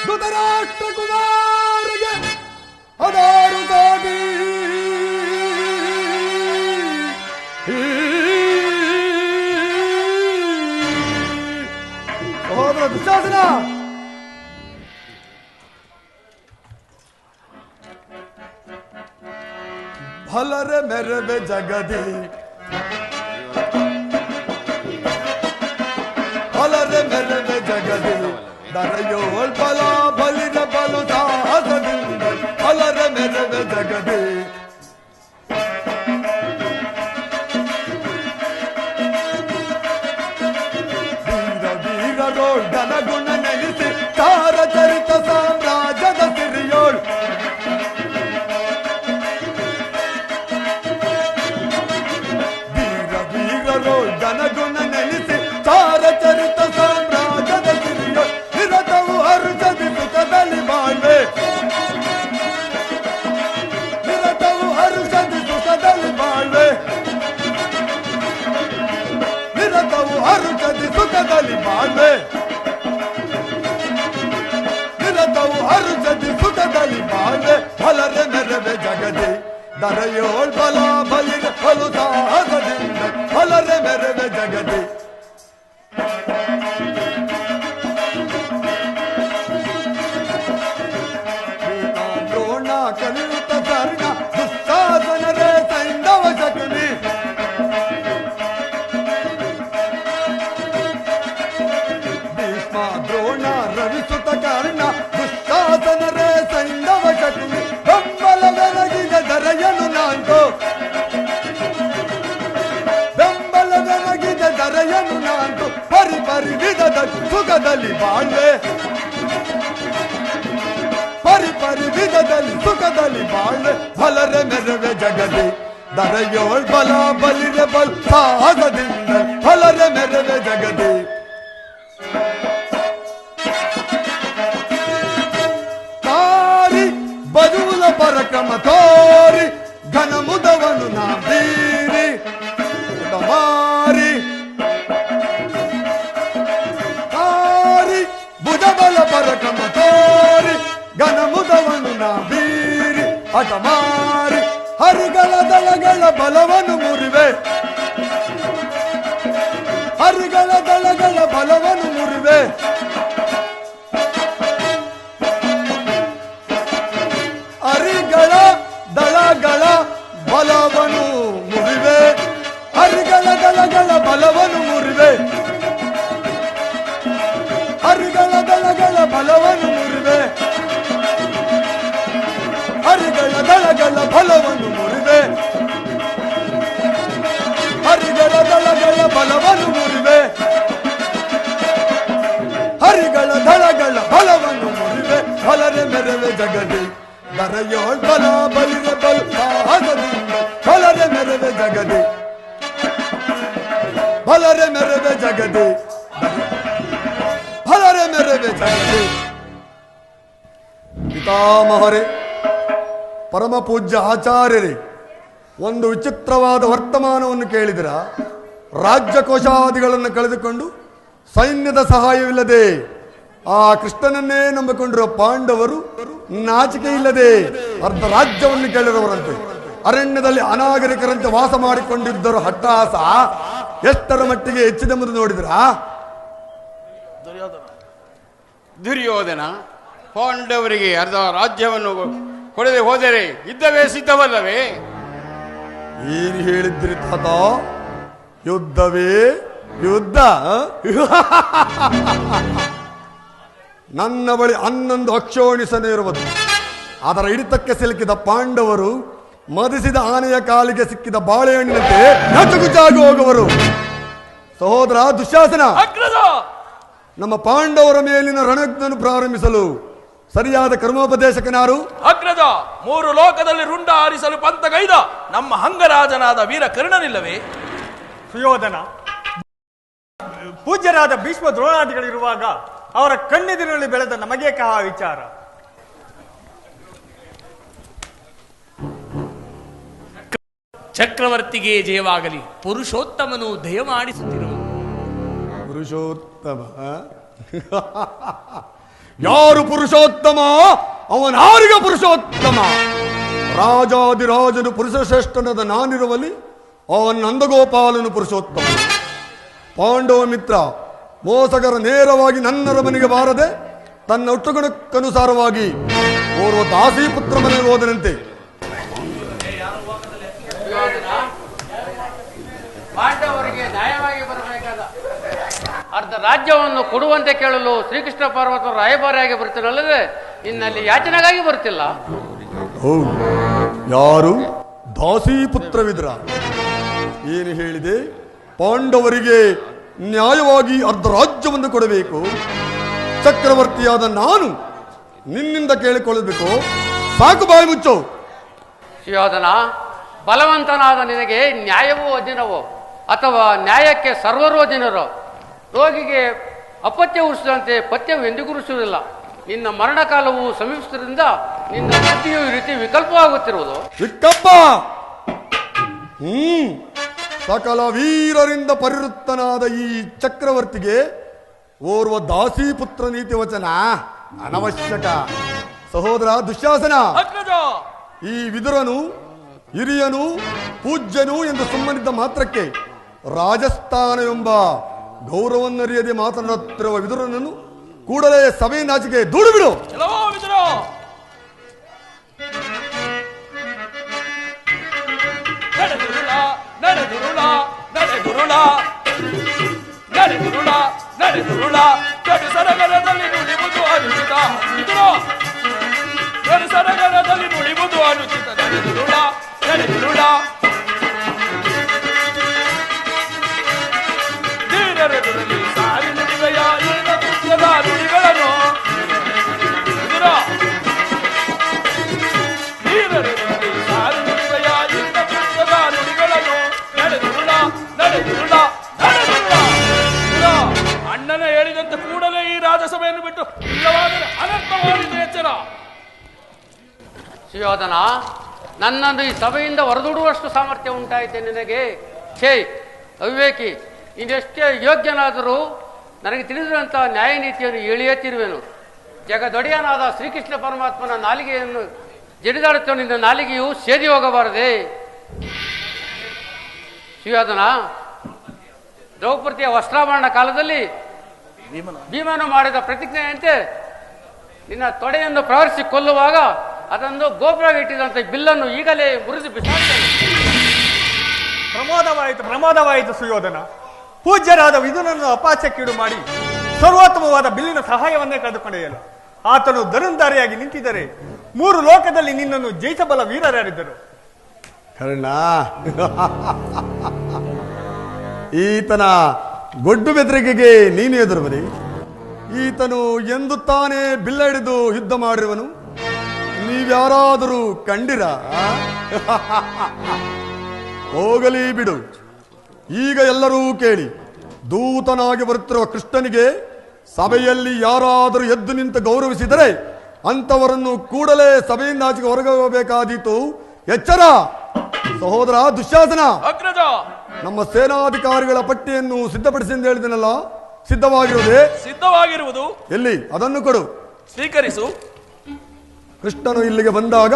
ಧೃತರಾಷ್ಟ್ರ ಕುಮಾರಿಗೆ 16 ಕೋಟಿ ಸಹೋದರ ದುಶ್ಯಾಸನ, ಭಲರೆ ಮೆರವೆ ಜಗದಿ ಭಲರೆ ಮೆರವೆ ಜಗದಿ ದರೆಯೋಳ್ ಬಲ ಬಲಿರ ಬಲು ಸಾಹಸದಿಂದ ಭಲರೆ ಮೆರವೆ ಜಗದಿ ವೀರ ವೀರರೋಳ್ ಘನಗುಣ ನೆನೆಸಿ ತಾರ ಚರಿತ ಸಾಮ್ರಾಜ್ಯದ ಸಿರಿಯೋಳ್ ಜನಗುಣ ನೆನೆಸಿ ಚಾರ ಚರಿತ ಸಾಮ್ರಾಜ್ಯದ ಸಿರಿಯೋ ನಿರತವು ಹರುಷದಿ ಸುಖದಲ್ಲಿ ಬಾಳ್ವೆ ನಿರತವು ಹರುಷದಿ ಸುಖದಲ್ಲಿ ಬಾಳ್ವೆ ನಿರತವು ಹರುಷದಿ ಸುಖದಲ್ಲಿ ಬಾಳ್ವೆ ನಿರತವು ಹರುಷದಿ ಸುಖದಲ್ಲಿ ಬಾಳ್ವೆ ಫಲರೆ ಮೆರವೆ ಜಗದಿ ದರೆಯೋಳ್ ಬಲ ಬಲಿರ ಫಲು ಸಾಹಸದಿಂದ ಫಲರೆ ಮೆರವೆ ಜಗದಿ ದ್ರೋಣ ಕಲಿಯುತ್ತ ಕರ್ಣ ದುಶ್ಯಾಸನರೇ ಸೈಂಧವ ಶಕುನಿ ಭೀಷ್ಮ ದ್ರೋಣ ರವಿಸುತ ಕರ್ಣ ದುಶ್ಯಾಸನರೇ ಸೈಂಧವ ಶಕುನಿ ಬೆಂಬಲವೆನಗಿದ ದರೆಯನು ನಾಂತು ಬೆಂಬಲವೆನಗಿದ ದರೆಯನು ನಾಂತು ಪರಿ ಪರಿ ವಿಧದ ಸುಖದಲ್ಲಿ ಬಾಳ್ವೆ ಪರಿ ಪರಿ ವಿಧದಲ್ಲಿ ಸುಖದಲ್ಲಿ ಬಾಳ್ವೆ ಫಲರೆ ಮೆರವೆ ಜಗದಿ ದರೆಯೋಳ್ ಬಲ ಬಲಿರೆ ಬಲ್ ಸಾಹಸದಿಂದ ಫಲರೆ ಮೆರವೆ ಜಗದಿ ತಾರಿ ಬದುಲ ಪರಕ್ರಮ ತೋರಿ ಘನ ಮುದವನು ನಾ ಬೀರಿ ಮಾರಿ ತಾರಿ ಭುಜಬಲ ಪರಕ್ರಮ ತೋರಿ ಘನ ಮುದವನು ನಾ ಬೀರಿ ಹಠ ಮಾರಿ ಹರಿಗಳ ದಳಗಳ ಬಲವನ್ನು ಮುರಿವೆ ಹರಿಗಳ ದಳಗಳ ಬಲವನ್ನು ಮುರಿವೆ ಹರಿಗಳ ದಳಗಳ ಬಲವನ್ನು ಮುರಿವೆ ಹರಿಗಳ ದಳಗಳ ಬಲವನ್ನು ಮುರಿವೆ ಹರಿಗಳ ದಳಗಳ ಬಲವನ್ನು ಮುರಿವೆ ಹರಿಗಳ ದಳಗಳ ಬಲವನ್ನು ಮುರಿವೆ ಹರಿಗಳ ದಳಗಳ ಬಲವನ್ನು ಮುರಿವೆ ಹರಿಗಳ ದಳಗಳ ಬಲವನ್ನು ಮುರಿವೆ ಫಲರೆ ಮೆರವೆ ಜಗದಿ ದರೆಯೋಳ್ ಬಲ ಬಲಿರೆ ಬಲ್ ಸಾಹಸದಿಂದ ಫಲರೆ ಮೆರವೆ ಜಗದಿ ಫಲರೆ ಮೆರವೆ ಜಗದಿ ಫಲರೆ ಮೆರವೆ ಜಗದಿ. ಪಿತಾಮಹರೇ, ಪರಮ ಪೂಜ್ಯ ಆಚಾರ್ಯರೇ, ಒಂದು ವಿಚಿತ್ರವಾದ ವರ್ತಮಾನವನ್ನು ಕೇಳಿದಿರ. ರಾಜ್ಯಕೋಶಾದಿಗಳನ್ನು ಕಳೆದುಕೊಂಡು ಸೈನ್ಯದ ಸಹಾಯವಿಲ್ಲದೆ ಆ ಕೃಷ್ಣನನ್ನೇ ನಂಬಿಕೊಂಡಿರುವ ಪಾಂಡವರು ನಾಚಿಕೆ ಇಲ್ಲದೆ ಅರ್ಧ ರಾಜ್ಯವನ್ನು ಕೇಳಿದವರಂತೆ. ಅರಣ್ಯದಲ್ಲಿ ಅನಾಗರಿಕರಂತೆ ವಾಸ ಮಾಡಿಕೊಂಡಿದ್ದರು. ಹಟ್ಟಾಸ ಎಷ್ಟರ ಮಟ್ಟಿಗೆ ಹೆಚ್ಚಿದೆಂಬುದು ನೋಡಿದ್ರಾ? ದುರ್ಯೋಧನ ಪಾಂಡವರಿಗೆ ಅರ್ಧ ರಾಜ್ಯವನ್ನು ಕೊಡದೆ ಹೋದರೆ ಯುದ್ಧವೇ ಸಿದ್ಧವಲ್ಲವೇ? ಏನು ಹೇಳಿದ್ರಿ ತಾತ? ಯುದ್ಧವೇ ಯುದ್ಧ? ನನ್ನ ಬಳಿ 11 ಅಕ್ಷೋಣಿಸನೇ ಇರುವುದು. ಅದರ ಹಿಡಿತಕ್ಕೆ ಸಿಲುಕಿದ ಪಾಂಡವರು ಮದಿಸಿದ ಆನೆಯ ಕಾಲಿಗೆ ಸಿಕ್ಕಿದ ಬಾಳೆಹಣ್ಣಿನಂತೆ ನಚುಗುಚಾಗಿ ಹೋಗುವರು. ಸಹೋದರ ದುಶ್ಯಾಸನ, ನಮ್ಮ ಪಾಂಡವರ ಮೇಲಿನ ರಣಜ್ಞನು ಪ್ರಾರಂಭಿಸಲು ಸರಿಯಾದ ಕರ್ಮೋಪದೇಶಕನಾರು? ಅಗ್ರಜ, 3 ಲೋಕದಲ್ಲಿ ರುಂಡ ಹಾರಿಸಲು ಪಂಥಗೈದ ನಮ್ಮ ಹಂಗರಾಜನಾದ ವೀರ ಕರ್ಣನಿಲ್ಲವೇ? ಸುಯೋಧನ, ಪೂಜ್ಯರಾದ ಭೀಷ್ಮ ದ್ರೋಣಾದಿಗಳಿರುವಾಗ ಅವರ ಕಣ್ಣೆದಿರಲ್ಲಿ ಬೆಳೆದ ನಮಗೆ ಕಹ ವಿಚಾರ. ಚಕ್ರವರ್ತಿಗೆ ಜಯವಾಗಲಿ. ಪುರುಷೋತ್ತಮನು ದಯಮಾಡಿಸುತ್ತಿರುವನು. ಪುರುಷೋತ್ತಮ? ಯಾರು ಪುರುಷೋತ್ತಮ? ಅವನಾರಿಗೆ ಪುರುಷೋತ್ತಮ. ರಾಜಾದಿರಾಜನು ಪುರುಷ ಶ್ರೇಷ್ಠನಾದ ನಾನಿರುವಲ್ಲಿ ಆ ನಂದಗೋಪಾಲನು ಪುರುಷೋತ್ತಮ. ಪಾಂಡವ ಮಿತ್ರ ಮೋಸಗರ ನೇರವಾಗಿ ನನ್ನರ ಮನೆಗೆ ಬಾರದೆ ತನ್ನ ಹುಟ್ಟುಗುಣಕ್ಕನುಸಾರವಾಗಿ ಓರ್ವ ದಾಸಿ ಪುತ್ರ ಮನೆಗೆ ಹೋದನಂತೆ. ಪಾಂಡವರಿಗೆ ನ್ಯಾಯವಾಗಿ ಬರಬೇಕಾದ ಅರ್ಧ ರಾಜ್ಯವನ್ನು ಕೊಡುವಂತೆ ಕೇಳಲು ಶ್ರೀಕೃಷ್ಣ ಪರ್ವತ ರಾಯಭಾರಿಯಾಗಿ ಬರ್ತೀನಲ್ಲದೆ ಇನ್ನಲ್ಲಿ ಯಾಚನೆಗಾಗಿ ಬರ್ತಿಲ್ಲ. ಹೌದು, ಯಾರು? ದಾಸಿ ಪುತ್ರವಿದ್ರ. ಏನು ಹೇಳಿದೆ? ಪಾಂಡವರಿಗೆ ನ್ಯಾಯವಾಗಿ ಅರ್ಧ ರಾಜ್ಯವನ್ನು ಕೊಡಬೇಕು. ಚಕ್ರವರ್ತಿಯಾದ ನಾನು ನಿನ್ನಿಂದ ಕೇಳಿಕೊಳ್ಳಬೇಕು. ಸಾಕು, ಬಾಯಿ ಮುಚ್ಚು. ಸುಯೋಧನ, ಬಲವಂತನಾದ ನಿನಗೆ ನ್ಯಾಯವೋ ಅಧೀನವೋ ಅಥವಾ ನ್ಯಾಯಕ್ಕೆ ಸರ್ವರೂ ಅಧೀನರೋ? ರೋಗಿಗೆ ಅಪತ್ಯ ಉರಿಸಿದಂತೆ ಪಥ್ಯವು ಎಂದಿಗೂ ಉರಿಸುವುದಿಲ್ಲ. ನಿನ್ನ ಮರಣಕಾಲವು ಸಮೀಪಿಸುವುದರಿಂದ ನಿನ್ನ ಬುದ್ಧಿಯು ಈ ರೀತಿ ವಿಕಲ್ಪವಾಗುತ್ತಿರುವುದು. ವಿಕಲ್ಪ? ಸಕಲ ವೀರರಿಂದ ಪರಿವೃತ್ತನಾದ ಈ ಚಕ್ರವರ್ತಿಗೆ ಓರ್ವ ದಾಸಿ ಪುತ್ರ ನೀತಿ ವಚನ ಅನವಶ್ಯಕ. ಸಹೋದರ ದುಶ್ಯಾಸನ, ಈ ವಿದುರನು ಹಿರಿಯನು ಪೂಜ್ಯನು ಎಂದು ಸುಮ್ಮನಿದ್ದ ಮಾತ್ರಕ್ಕೆ ರಾಜಸ್ಥಾನವೆಂಬ ಗೌರವನ್ನರಿಯದೆ ಮಾತನಾಡುತ್ತಿರುವ ವಿದುರನನ್ನು ಕೂಡಲೇ ಸಭೆಯನ್ನಾಚೆಗೆ ದೂಡು ಬಿಡು. ಸರಗರದಲ್ಲಿ ನುಡಿಬುದು ಅನುಚಿತ. ಸರಗರದಲ್ಲಿ ನುಡಿಬುದು ಅನುಚಿತ. ಧೀರರೆದುರಲ್ಲಿ ಸಾರಿ ನುಡಿವೆಯ ಏನ ಕೃತ್ಯದ ನುಡಿಗಳನ್ನು ಧೀರರೆದುರಲ್ಲಿ ಸಾರಿ ನುಡಿವೆಯ ಏನ ಕೃತ್ಯದ ನುಡಿಗಳನ್ನು ನಡೆದುರುಳ ನಡೆದುರುಳ ನಡೆದುರುಳ. ಅಣ್ಣನ ಹೇಳಿದಂತೆ ಕೂಡಲೇ ಈ ರಾಜಸಭೆಯನ್ನು ಬಿಟ್ಟು ಇಲ್ಲವಾದರೆ ಅನರ್ಥವಾಗಿದೆ. ಎಚ್ಚರ. ಸುಯೋಧನ, ನನ್ನನ್ನು ಈ ಸಭೆಯಿಂದ ಹೊರದೂಡುವಷ್ಟು ಸಾಮರ್ಥ್ಯ ಉಂಟಾಯಿತೆ ನಿನಗೆ? ಛೇ ಅವಿವೇಕಿ, ಇನ್ನೆಷ್ಟೇ ಯೋಗ್ಯನಾದರೂ ನನಗೆ ತಿಳಿದಿರುವಂಥ ನ್ಯಾಯ ನೀತಿಯನ್ನು ಹೇಳಿಯೇ ತಿರುವೆನು. ಜಗದೊಡೆಯನಾದ ಶ್ರೀಕೃಷ್ಣ ಪರಮಾತ್ಮನ ನಾಲಿಗೆಯನ್ನು ಜಡಿದಾಡುತ್ತ ನಿನ್ನ ನಾಲಿಗೆಯು ಸೇದಿ ಹೋಗಬಾರದೆ. ಸುಯೋಧನ, ದ್ರೌಪದಿಯ ವಸ್ತ್ರಾಭರಣ ಕಾಲದಲ್ಲಿ ಭೀಮನು ಮಾಡಿದ ಪ್ರತಿಜ್ಞೆಯಂತೆ ನಿನ್ನ ತೊಡೆಯನ್ನು ಪ್ರವರ್ತಿಸಿ ಕೊಲ್ಲುವಾಗ ಅದನ್ನು ಗೋಪುರಕ್ಕೆ ಇಟ್ಟಿದಂತೆ ಬಿಲ್ಲನ್ನು ಈಗಲೇ ಮುರಿದು ಬಿಸಾಡ್ತೇನೆ. ಪ್ರಮಾದವಾಯಿತು ಸುಯೋಧನ. ಪೂಜ್ಯರಾದ ವಿದುರನನ್ನು ಅಪಾಚಕ್ಕೀಡು ಮಾಡಿ ಸರ್ವೋತ್ತಮವಾದ ಬಿಲ್ಲಿನ ಸಹಾಯವನ್ನೇ ಕಳೆದುಕೊಂಡೆಯಲ್ಲ. ಆತನು ಧನುರ್ಧಾರಿಯಾಗಿ ನಿಂತಿದ್ದರೆ 3 ಲೋಕದಲ್ಲಿ ನಿನ್ನನ್ನು ಜಯಿಸಬಲ್ಲ ವೀರರಾರಿದ್ದರು. ಕರ್ಣ, ಈತನ ಗೊಡ್ಡು ಬೆದರಿಕೆಗೆ ನೀನು ಎದುರು ಬರಿ. ಈತನು ಎಂದು ತಾನೇ ಬಿಲ್ಲ ಹಿಡಿದು ಯುದ್ಧ ಮಾಡಿರುವನು ನೀವ್ಯಾರಾದರೂ ಕಂಡಿರ? ಹೋಗಲಿ ಬಿಡು. ಈಗ ಎಲ್ಲರೂ ಕೇಳಿ. ದೂತನಾಗಿ ಬರುತ್ತಿರುವ ಕೃಷ್ಣನಿಗೆ ಸಭೆಯಲ್ಲಿ ಯಾರಾದರೂ ಎದ್ದು ನಿಂತು ಗೌರವಿಸಿದರೆ ಅಂಥವರನ್ನು ಕೂಡಲೇ ಸಭೆಯಿಂದಾಚೆಗೆ ಹೊರಗೆ ಹೋಗಬೇಕಾದೀತು. ಎಚ್ಚರ. ಸಹೋದರ ದುಶ್ಯಾಸನ, ನಮ್ಮ ಸೇನಾಧಿಕಾರಿಗಳ ಪಟ್ಟಿಯನ್ನು ಸಿದ್ಧಪಡಿಸಿ ಎಂದು ಹೇಳಿದನಲ್ಲ, ಸಿದ್ಧವಾಗಿರುವುದೇ? ಸಿದ್ಧವಾಗಿರುವುದು. ಎಲ್ಲಿ? ಅದನ್ನು ಕೊಡು. ಸ್ವೀಕರಿಸು. ಕೃಷ್ಣನು ಇಲ್ಲಿಗೆ ಬಂದಾಗ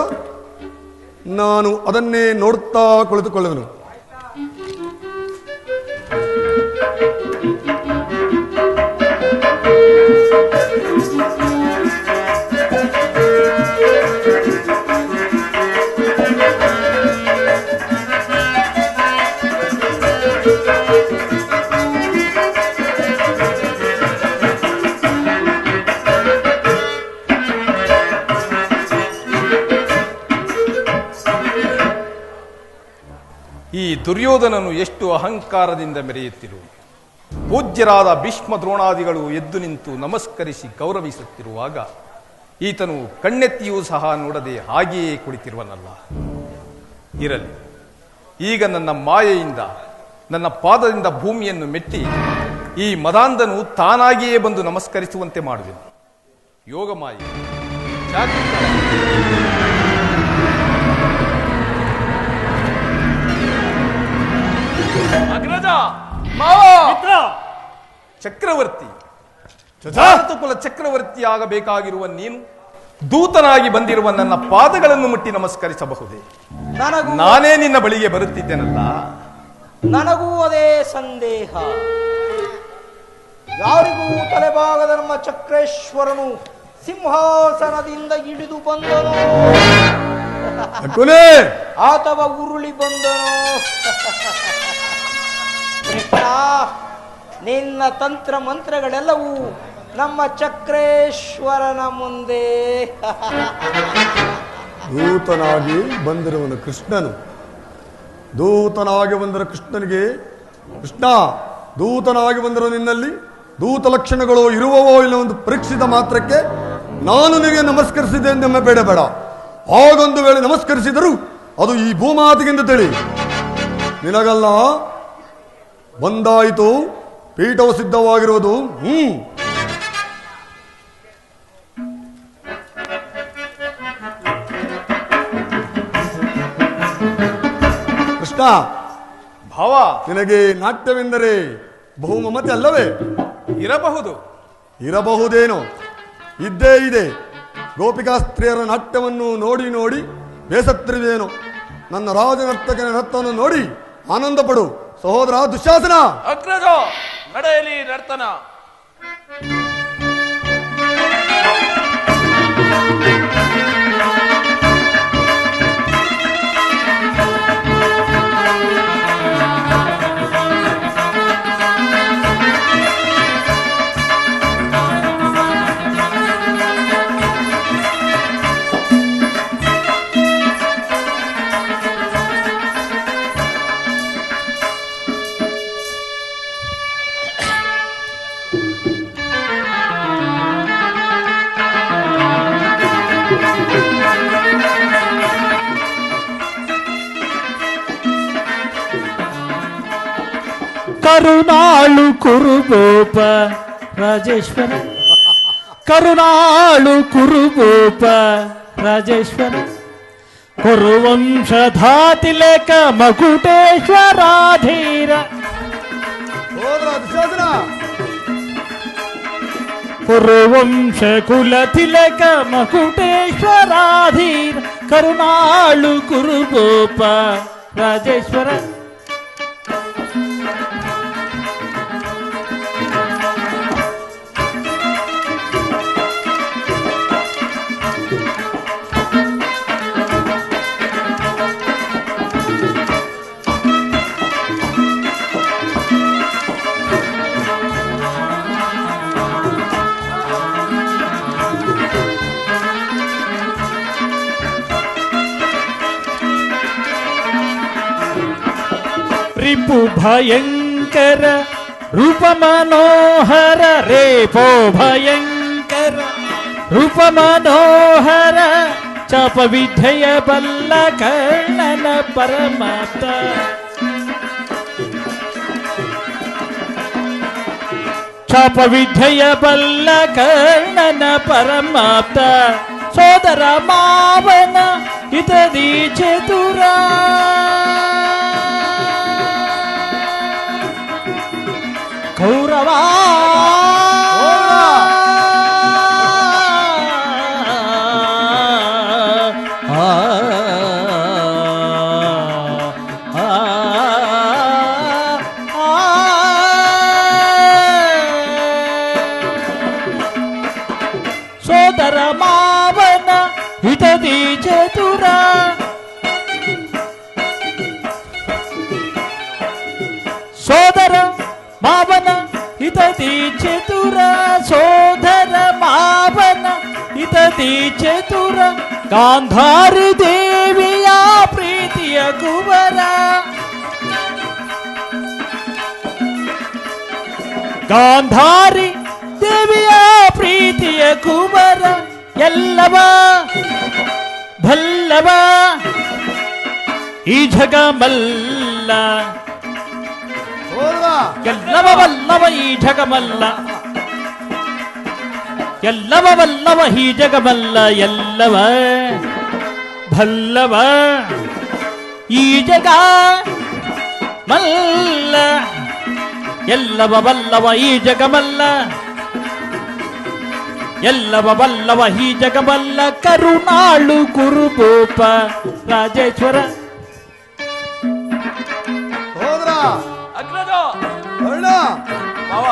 ನಾನು ಅದನ್ನೇ ನೋಡುತ್ತಾ ಕುಳಿತುಕೊಳ್ಳುವೆನು. ಈ ದುರ್ಯೋಧನನು ಎಷ್ಟು ಅಹಂಕಾರದಿಂದ ಮೆರೆಯುತ್ತಿರುವುದು. ಪೂಜ್ಯರಾದ ಭೀಷ್ಮ ದ್ರೋಣಾದಿಗಳು ಎದ್ದು ನಿಂತು ನಮಸ್ಕರಿಸಿ ಗೌರವಿಸುತ್ತಿರುವಾಗ ಈತನು ಕಣ್ಣೆತ್ತಿಯೂ ಸಹ ನೋಡದೆ ಹಾಗೆಯೇ ಕುಳಿತಿರುವನಲ್ಲ. ಇರಲಿ, ಈಗ ನನ್ನ ಮಾಯೆಯಿಂದ ನನ್ನ ಪಾದದಿಂದ ಭೂಮಿಯನ್ನು ಮೆಟ್ಟಿ ಈ ಮದಾಂಧನು ತಾನಾಗಿಯೇ ಬಂದು ನಮಸ್ಕರಿಸುವಂತೆ ಮಾಡುವೆನು. ಯೋಗ ಮಾಯೆ ಅಗ್ರಜ, ಮಾವ, ಚಕ್ರವರ್ತಿ, ಭಾರತ ಕುಲ ಚಕ್ರವರ್ತಿ ಆಗಬೇಕಾಗಿರುವ ನೀನು ದೂತನಾಗಿ ಬಂದಿರುವ ನನ್ನ ಪಾದಗಳನ್ನು ಮುಟ್ಟಿ ನಮಸ್ಕರಿಸಬಹುದೇ? ನಾನೇ ನಿನ್ನ ಬಳಿಗೆ ಬರುತ್ತಿದ್ದೇನಲ್ಲ. ನನಗೂ ಅದೇ ಸಂದೇಹ. ಯಾರಿಗೂ ತಲೆಭಾಗದ ನಮ್ಮ ಚಕ್ರೇಶ್ವರನು ಸಿಂಹಾಸನದಿಂದ ಇಳಿದು ಬಂದನೋ ಅಥವಾ ಉರುಳಿ ಬಂದನೋ? ಕೃಷ್ಣ, ನಿನ್ನ ತಂತ್ರ ಮಂತ್ರಗಳೆಲ್ಲವೂ ನಮ್ಮ ಚಕ್ರೇಶ್ವರನ ಮುಂದೆ. ದೂತನಾಗಿ ಬಂದಿರುವನು ಕೃಷ್ಣನು. ದೂತನಾಗಿ ಬಂದಿರೋ ಕೃಷ್ಣನಿಗೆ, ಕೃಷ್ಣ ದೂತನಾಗಿ ಬಂದಿರೋ ನಿನ್ನಲ್ಲಿ ದೂತ ಲಕ್ಷಣಗಳು ಇರುವವೋ ಇಲ್ಲ ಒಂದು ಪರೀಕ್ಷಿತ ಮಾತ್ರಕ್ಕೆ ನಾನು ನಿನಗೆ ನಮಸ್ಕರಿಸಿದೆ ಎಂದೊಮ್ಮೆ ಬೇಡ. ಹಾಗೊಂದು ವೇಳೆ ನಮಸ್ಕರಿಸಿದರು ಅದು ಈ ಭೂಮಾತಿಗೆಂದು ತಿಳಿ. ನಿನಗಲ್ಲ, ಬಂದಾಯಿತು, ಪೀಠವು ಸಿದ್ಧವಾಗಿರುವುದು. ಕೃಷ್ಣ, ಭಾವ, ನಿನಗೆ ನಾಟ್ಯವೆಂದರೆ ಬಹುಮಮತೆ ಅಲ್ಲವೇ? ಇರಬಹುದು. ಇರಬಹುದೇನೋ, ಇದ್ದೇ ಇದೆ. ಗೋಪಿಕಾಸ್ತ್ರೀಯರ ನಾಟ್ಯವನ್ನು ನೋಡಿ ನೋಡಿ ಬೇಸತ್ತಿರುವೇನೋ. ನನ್ನ ರಾಜನರ್ತಕನ ನರ್ತವನ್ನು ನೋಡಿ ಆನಂದ ಪಡು ಸಹೋದರ ದುಶ್ಯಾಸನ. ಅಗ್ರಜ, ನಡೆಯಲಿ ನರ್ತನ. ಕರುಣಾಳು ಕುರುಗೋಪ ರಾಜೇಶ್ವರ, ಕರುಣಾಳು ಕುರುಗೋಪ ರಾಜೇಶ್ವರ, ಕುರುವಂಶಧಾತಿಲೇಕ ಮಕುಟೇಶ್ವರಾಧೀರ, ಸಹೋದರ ದುಶ್ಯಾಸನ, ಕುರುವಂಶ ಕುಲತಿಲಕ ಮಕುಟೇಶ್ವರಾಧೀರ, ಕರುಣಾಳು ಕುರುಗೋಪ ರಾಜೇಶ್ವರ. ರಿಪು ಭಯಂಕರ ರೂಪ ಮನೋಹರ, ರೇಪೋ ಭಯಂಕರ ರೂಪ ಮನೋಹರ, ಚಾಪ ವಿದ್ಯೆಯ ಬಲ್ಲ ಕರ್ಣನ ಪರಮಾಪ್ತ, ಚಾಪ ವಿದ್ಯೆಯ ಬಲ್ಲ ಕರ್ಣನ ಪರಮಾಪ್ತ, ಸೋದರ ಮಾವನ ಹಿತದಿ ಚತುರ, ಕೌರವ ಸೋದರ ಮಾವನ ಹಿತದಿ ಚತುರ, ಸೋದರ ಮಾವನ ಹಿತದಿ ಚತುರ, ಸೋದರ ಮಾವನ ಹಿತದಿ ಚತುರ, ಗಾಂಧಾರಿ ದೇವಿಯ ಪ್ರೀತಿಯ ಕುವರ, ಗಾಂಧಾರಿ ದೇವಿಯ ಪ್ರೀತಿಯ ಕುಮರ ಎಲ್ಲವ ಬಲ್ಲವ ಈ ಜಗಮಲ್ಲ ಎಲ್ಲವ ಬಲ್ಲವ ಈ ಜಗಮಲ್ಲ ಎಲ್ಲವ ಬಲ್ಲವ ಈ ಜಗಮಲ್ಲ ಎಲ್ಲವ ಬಲ್ಲವ ಈ ಜಗ ಮಲ್ಲ ಎಲ್ಲವ ಬಲ್ಲವ ಈ ಜಗಮಲ್ಲ ಎಲ್ಲವ ಬಲ್ಲವ ಈ ಜಗಮಲ್ಲ ಕರುಣಾಳು ಕುರುಭೂಪ ರಾಜೇಶ್ವರ ಹೋದ್ರ ಅಗ್ರಜ ಅಣ್ಣ ಮಾವ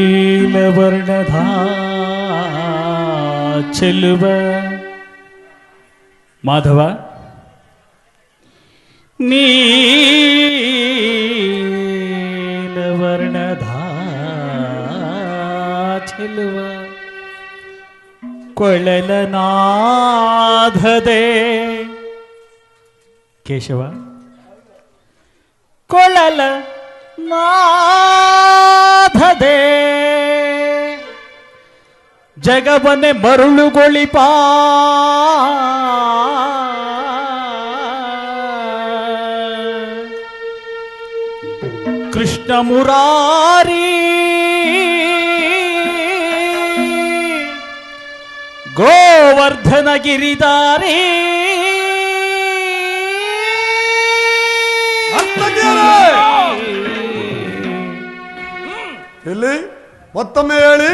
ನೀಲವರ್ಣದ ಚೆಲುವ ಮಾಧವ ನೀಲವರ್ಣದ ಚೆಲುವ ಕೊಳಲನಾಧದೆ ಕೇಶವ ಕೊಳಲ ನಾಧದೆ ಜಗವನ್ನೇ ಮರುಳುಗೊಳಿಪ ಕೃಷ್ಣ ಮುರಾರಿ ಗೋವರ್ಧನ ಗಿರಿದಾರಿ ಎಲ್ಲಿ ಮತ್ತೊಮ್ಮೆ ಹೇಳಿ.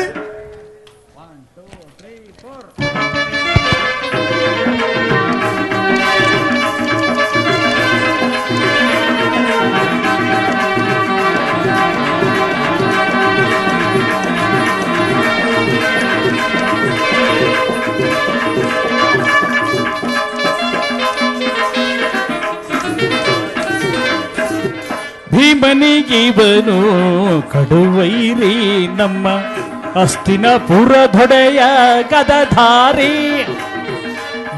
ಭೀಮನಿಗಿವನು ಕಡುವೈರಿ ನಮ್ಮ ಅಸ್ತಿನಪುರ ದೊಡೆಯ ಗದಧಾರಿ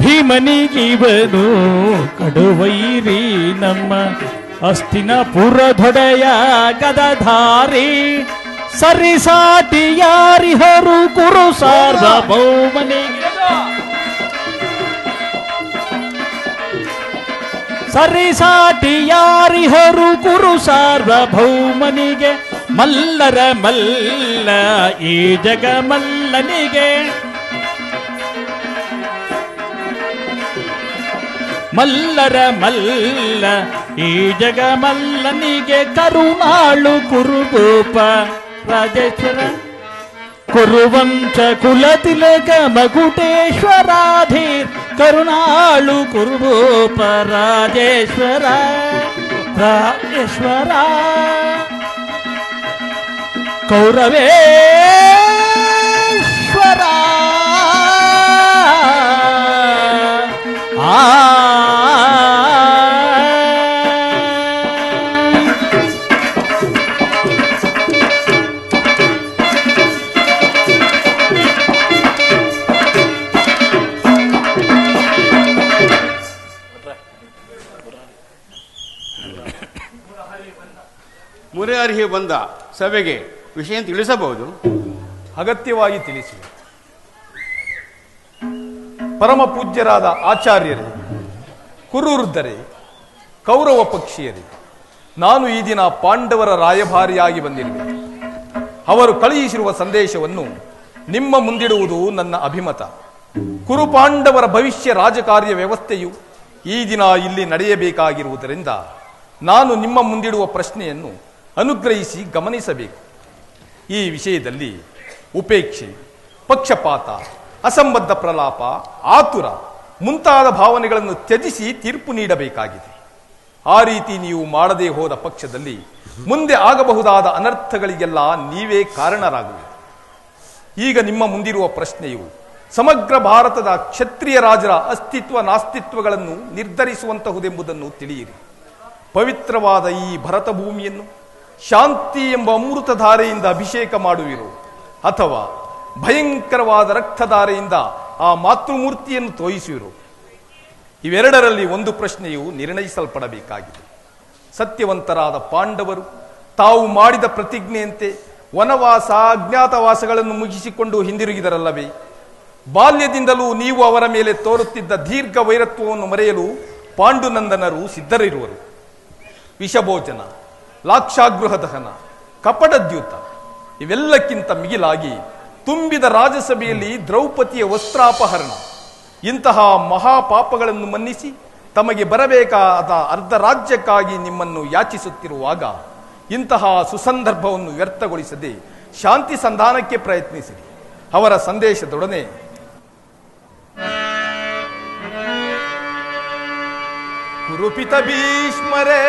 ಭೀಮನಿಗಿವನು ಕಡುವೈರಿ ನಮ್ಮ ಅಸ್ತಿನಪುರ ದೊಡೆಯ ಗದಧಾರಿ ಸರಿಸಾಟಿ ಯಾರಿಹರು ಕುರು ಸಾರ್ವಭೌಮನಿಗೆ ಸರಿಸಾಟಿ ಯಾರಿಹರು ಕುರು ಸಾರ್ವಭೌಮನಿಗೆ ಮಲ್ಲರ ಮಲ್ಲ ಈ ಜಗ ಮಲ್ಲನಿಗೆ ಮಲ್ಲರ ಮಲ್ಲ ಈ ಜಗ ಮಲ್ಲನಿಗೆ ಕರುಣಾಳು ಕುರುಭೂಪ ರಾಜೇಶ್ವರ ಕುರುವಂಶ ಕುಲತಿಲಕ ಮಗುಟೇಶ್ವರಾಧೀರ್ ಕರುಣಾಳು ಕುರುಭೂಪ ರಾಜೇಶ್ವರ ರಾಜೇಶ್ವರ ಕೌರವೇಶ್ವರ ಮುರಾರಿಗೆ ಬಂದ ಸಭೆಗೆ ವಿಷಯ ತಿಳಿಸಬಹುದು. ಅಗತ್ಯವಾಗಿ ತಿಳಿಸಿ. ಪರಮ ಪೂಜ್ಯರಾದ ಆಚಾರ್ಯರೇ, ಕುರುವೃದ್ಧರೇ, ಕೌರವ ಪಕ್ಷೀಯರೇ, ನಾನು ಈ ದಿನ ಪಾಂಡವರ ರಾಯಭಾರಿಯಾಗಿ ಬಂದಿರುವೆ. ಅವರು ಕಳುಹಿಸಿರುವ ಸಂದೇಶವನ್ನು ನಿಮ್ಮ ಮುಂದಿಡುವುದು ನನ್ನ ಅಭಿಮತ. ಕುರುಪಾಂಡವರ ಭವಿಷ್ಯ ರಾಜಕಾರ್ಯ ವ್ಯವಸ್ಥೆಯು ಈ ದಿನ ಇಲ್ಲಿ ನಡೆಯಬೇಕಾಗಿರುವುದರಿಂದ ನಾನು ನಿಮ್ಮ ಮುಂದಿಡುವ ಪ್ರಶ್ನೆಯನ್ನು ಅನುಗ್ರಹಿಸಿ ಗಮನಿಸಬೇಕು. ಈ ವಿಷಯದಲ್ಲಿ ಉಪೇಕ್ಷೆ, ಪಕ್ಷಪಾತ, ಅಸಂಬದ್ಧ ಪ್ರಲಾಪ, ಆತುರ ಮುಂತಾದ ಭಾವನೆಗಳನ್ನು ತ್ಯಜಿಸಿ ತೀರ್ಪು ನೀಡಬೇಕಾಗಿದೆ. ಆ ರೀತಿ ನೀವು ಮಾಡದೇ ಹೋದ ಪಕ್ಷದಲ್ಲಿ ಮುಂದೆ ಆಗಬಹುದಾದ ಅನರ್ಥಗಳಿಗೆಲ್ಲ ನೀವೇ ಕಾರಣರಾಗುವಿರಿ. ಈಗ ನಿಮ್ಮ ಮುಂದಿರುವ ಪ್ರಶ್ನೆಯು ಸಮಗ್ರ ಭಾರತದ ಕ್ಷತ್ರಿಯ ರಾಜರ ಅಸ್ತಿತ್ವ ನಾಸ್ತಿತ್ವಗಳನ್ನು ನಿರ್ಧರಿಸುವಂತಹುದೆಂಬುದನ್ನು ತಿಳಿಯಿರಿ. ಪವಿತ್ರವಾದ ಈ ಭರತ ಭೂಮಿಯನ್ನು ಶಾಂತಿ ಎಂಬ ಅಮೃತಧಾರೆಯಿಂದ ಅಭಿಷೇಕ ಮಾಡುವಿರೋ ಅಥವಾ ಭಯಂಕರವಾದ ರಕ್ತಧಾರೆಯಿಂದ ಆ ಮಾತೃಮೂರ್ತಿಯನ್ನು ತೋಯಿಸುವಿರೋ? ಇವೆರಡರಲ್ಲಿ ಒಂದು ಪ್ರಶ್ನೆಯು ನಿರ್ಣಯಿಸಲ್ಪಡಬೇಕಾಗಿದೆ. ಸತ್ಯವಂತರಾದ ಪಾಂಡವರು ತಾವು ಮಾಡಿದ ಪ್ರತಿಜ್ಞೆಯಂತೆ ವನವಾಸ ಅಜ್ಞಾತವಾಸಗಳನ್ನು ಮುಗಿಸಿಕೊಂಡು ಹಿಂದಿರುಗಿದರಲ್ಲವೇ? ಬಾಲ್ಯದಿಂದಲೂ ನೀವು ಅವರ ಮೇಲೆ ತೋರುತ್ತಿದ್ದ ದೀರ್ಘ ವೈರತ್ವವನ್ನು ಮರೆಯಲು ಪಾಂಡುನಂದನರು ಸಿದ್ಧರಿರುವರು. ವಿಷಭೋಜನ, ಲಾಕ್ಷಾಗೃಹ ದಹನ, ಕಪಟದ್ಯೂತ ಇವೆಲ್ಲಕ್ಕಿಂತ ಮಿಗಿಲಾಗಿ ತುಂಬಿದ ರಾಜಸಭೆಯಲ್ಲಿ ದ್ರೌಪದಿಯ ವಸ್ತ್ರಾಪಹರಣ ಇಂತಹ ಮಹಾಪಾಪಗಳನ್ನು ಮನ್ನಿಸಿ ತಮಗೆ ಬರಬೇಕಾದ ಅರ್ಧ ರಾಜ್ಯಕ್ಕಾಗಿ ನಿಮ್ಮನ್ನು ಯಾಚಿಸುತ್ತಿರುವಾಗ ಇಂತಹ ಸುಸಂದರ್ಭವನ್ನು ವ್ಯರ್ಥಗೊಳಿಸದೆ ಶಾಂತಿ ಸಂಧಾನಕ್ಕೆ ಪ್ರಯತ್ನಿಸಿರಿ. ಅವರ ಸಂದೇಶದೊಡನೆ ಕುರುಪಿತ ಭೀಷ್ಮರೇ,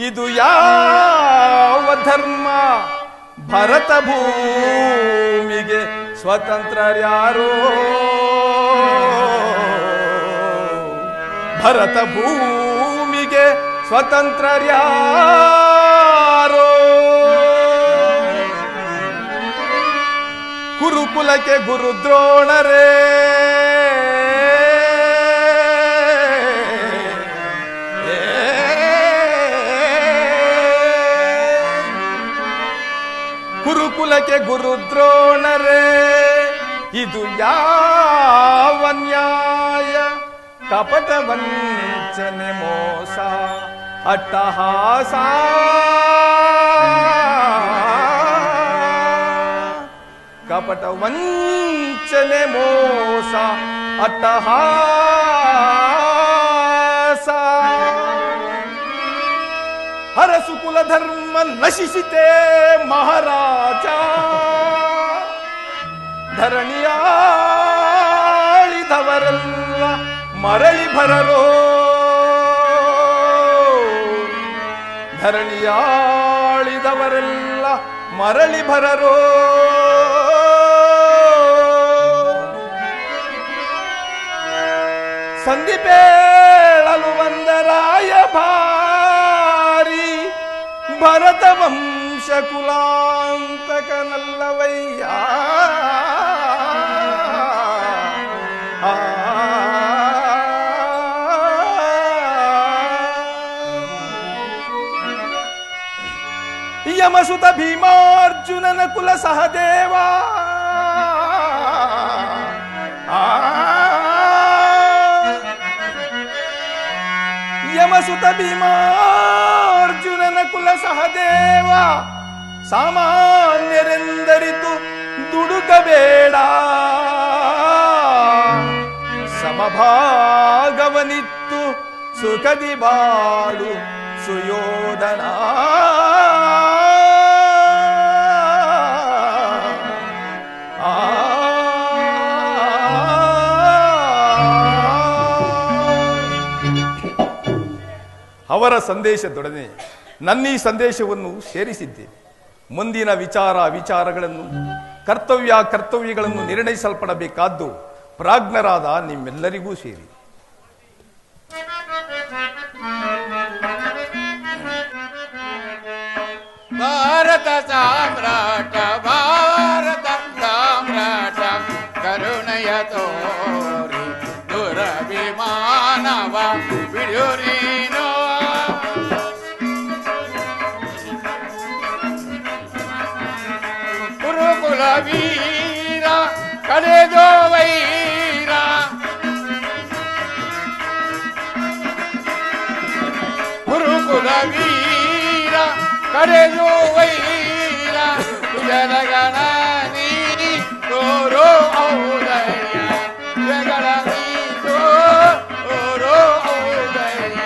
ಇದು ಯಾವ ಧರ್ಮ? ಭರತ ಭೂಮಿಗೆ ಸ್ವತಂತ್ರರ್ಯಾರೋ? ಭರತ ಭೂಮಿಗೆ ಸ್ವತಂತ್ರರ್ಯಾರೋ? ಕುರುಕುಲಕ್ಕೆ ಗುರುದ್ರೋಣರೇ, ಕುರುಕುಲಕ್ಕೆ ಗುರುದ್ರೋಣರೇ, ಇದು ಯಾವ ನ್ಯಾಯ? ಕಪಟ ವಂಚನೆ ಮೋಸ ಅಟ್ಟಹಾಸ, ಕಪಟ ವಂಚನೆ ಮೋಸ ಅಟ್ಟಹಾಸ. ಹರಸು ಕುಲ ಧರ್ಮ ನಶಿಸಿತೆ ಮಹಾರಾಜ, ಧರಣಿಯಾಳಿದವರೆಲ್ಲ ಮರಳಿ ಭರರೋ, ಧರಣಿಯಾಳಿದವರೆಲ್ಲ ಮರಳಿ ಭರರೋ. ಸಂಧಿಪೇಳಲು ಬಂದ ರಾಯಭಾರಿ ಭರತ ವಂಶ ಕುಲಾಂತಕನಲ್ಲವಯ್ಯ. ಯಮಸುತ ಭೀಮಾರ್ಜುನನ ಕುಲ ಸಹದೇವ, ಸುತ ಭೀಮಾರ್ಜುನನ ಕುಲ ಸಹದೇವ ಸಾಮಾನ್ಯರೆಂದರಿತು ದುಡುಕಬೇಡ ಸಮಭಾಗವನಿತ್ತು ಸುಖದಿ ಬಾಳು ಸುಯೋಧನ ಅವರ ಸಂದೇಶದೊಡನೆ ನನ್ನೀ ಸಂದೇಶವನ್ನು ಸೇರಿಸಿದ್ದೇನೆ. ಮುಂದಿನ ವಿಚಾರಗಳನ್ನು ಕರ್ತವ್ಯಗಳನ್ನು ನಿರ್ಣಯಿಸಲ್ಪಡಬೇಕಾದ್ದು ಪ್ರಾಜ್ಞರಾದ ನಿಮ್ಮೆಲ್ಲರಿಗೂ ಸೇರಿ. ಭಾರತ ಸಾಮ್ರಾಟ ಕರುಣೆಯ ತೋರಿ ದುರಭಿಮಾನವ ಬಿಡು ನೀನು. ಕುರುಕುಲ ವೀರ ಕಳೆದೋ ವೈರ ಕುರುಕುಲ ವೀರ ಕಡೆಯೋ ವೈರ ಜಗಣ ನೀ ತೋರೋ ಔದಯ ಜಗಣ ನೀ ತೋರೋ ಔದಯ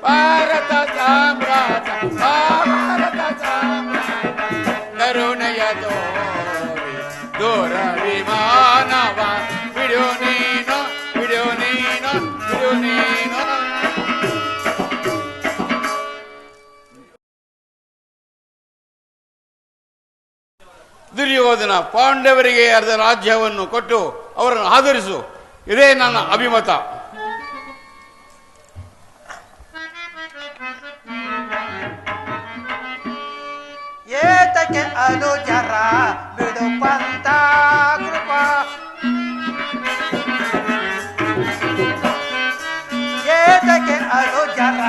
ಭಾರತ ಸಾಮ್ರಾಟ ಕರುಣೆಯ ತೋರಿ ದೂರ ವಿಮಾನವ ಬಿಡು ನೀನು ಬಿಡು ನೀನು ಬಿಡು ನೀನು. ದುರ್ಯೋಧನ ಪಾಂಡವರಿಗೆ ಅರ್ಧ ರಾಜ್ಯವನ್ನು ಕೊಟ್ಟು ಅವರನ್ನು ಆಧರಿಸು, ಇದೇ ನನ್ನ ಅಭಿಮತ. ಏತಕ್ಕೆ ಅನುಜರ ಬಿಡು ಪಂತ ಕೃಪಾ ಏತಕ್ಕೆ ಅನುಜರ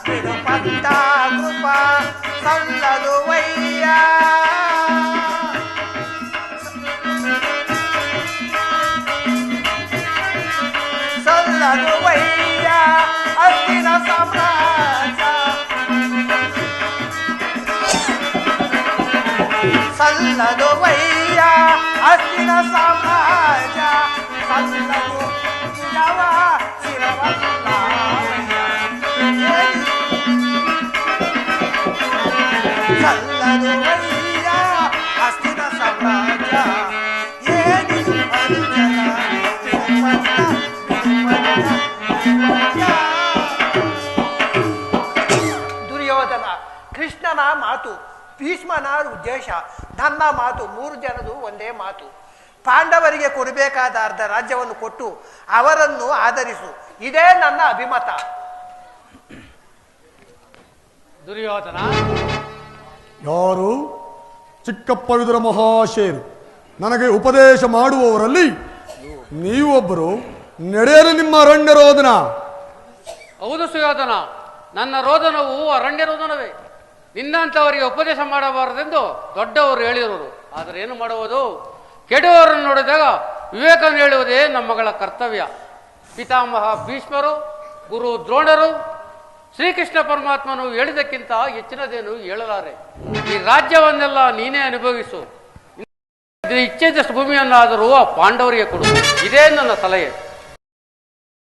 ಬಿಡು ಪಂತ ಕೃಪಾ ಸಲ್ಲದು ವಯ್ಯ ಸಲ್ಲದು ವಯ್ಯ ಅಸ್ತಿನ ಸಾಮ್ರಾಜ್ಯ ಸಲ್ಲದು ವಯ್ಯ ಅಸ್ತಿನ ಸಾಮ್ರಾಜ್ಯ ಸಲ್ಲದು ಯಾವ ಶಿರವಲ್ಲ ಸಲ್ಲದು ವಯ್ಯ ಅಸ್ತಿನ ಸಾಮ್ರಾಜ್ಯ ಏನಿದು ಅನುಜನ ದುರ್ಯೋಧನ ಕೃಷ್ಣನ ಮಾತು, ಭೀಷ್ಮನ ಉದ್ದೇಶ, ನನ್ನ ಮಾತು, 3 ಜನದು ಒಂದೇ ಮಾತು. ಪಾಂಡವರಿಗೆ ಕೊಡಬೇಕಾದ ಅರ್ಧ ರಾಜ್ಯವನ್ನು ಕೊಟ್ಟು ಅವರನ್ನು ಆಧರಿಸು, ಇದೇ ನನ್ನ ಅಭಿಮತ. ದುರ್ಯೋಧನ ಯಾರು? ಚಿಕ್ಕಪ್ಪ ವಿದುರ ಮಹಾಶೇರು ನನಗೆ ಉಪದೇಶ ಮಾಡುವವರಲ್ಲಿ ನೀವೊಬ್ಬರು. ನಡೆಯಲು ನಿಮ್ಮ ಅರಣ್ಯ ರೋದನ. ಹೌದು ಸುಯೋಧನ, ನನ್ನ ರೋದನವು ಅರಣ್ಯ ರೋದನವೇ. ನಿನ್ನಂಥವರಿಗೆ ಉಪದೇಶ ಮಾಡಬಾರದೆಂದು ದೊಡ್ಡವರು ಹೇಳಿರುವರು. ಆದರೆ ಏನು ಮಾಡುವುದು? ಕೆಡುವವರನ್ನು ನೋಡಿದಾಗ ವಿವೇಕವನ್ನು ಹೇಳುವುದೇ ನಮ್ಮಗಳ ಕರ್ತವ್ಯ. ಪಿತಾಮಹ ಭೀಷ್ಮರು, ಗುರು ದ್ರೋಣರು, ಶ್ರೀಕೃಷ್ಣ ಪರಮಾತ್ಮನು ಹೇಳಿದಕ್ಕಿಂತ ಹೆಚ್ಚಿನದೇನು ಹೇಳಲಾರೆ. ಈ ರಾಜ್ಯವನ್ನೆಲ್ಲ ನೀನೇ ಅನುಭವಿಸು. ಇಚ್ಛೆದಷ್ಟು ಭೂಮಿಯನ್ನಾದರೂ ಆ ಪಾಂಡವರಿಗೆ ಕೊಡು, ಇದೇ ನನ್ನ ಸಲಹೆ.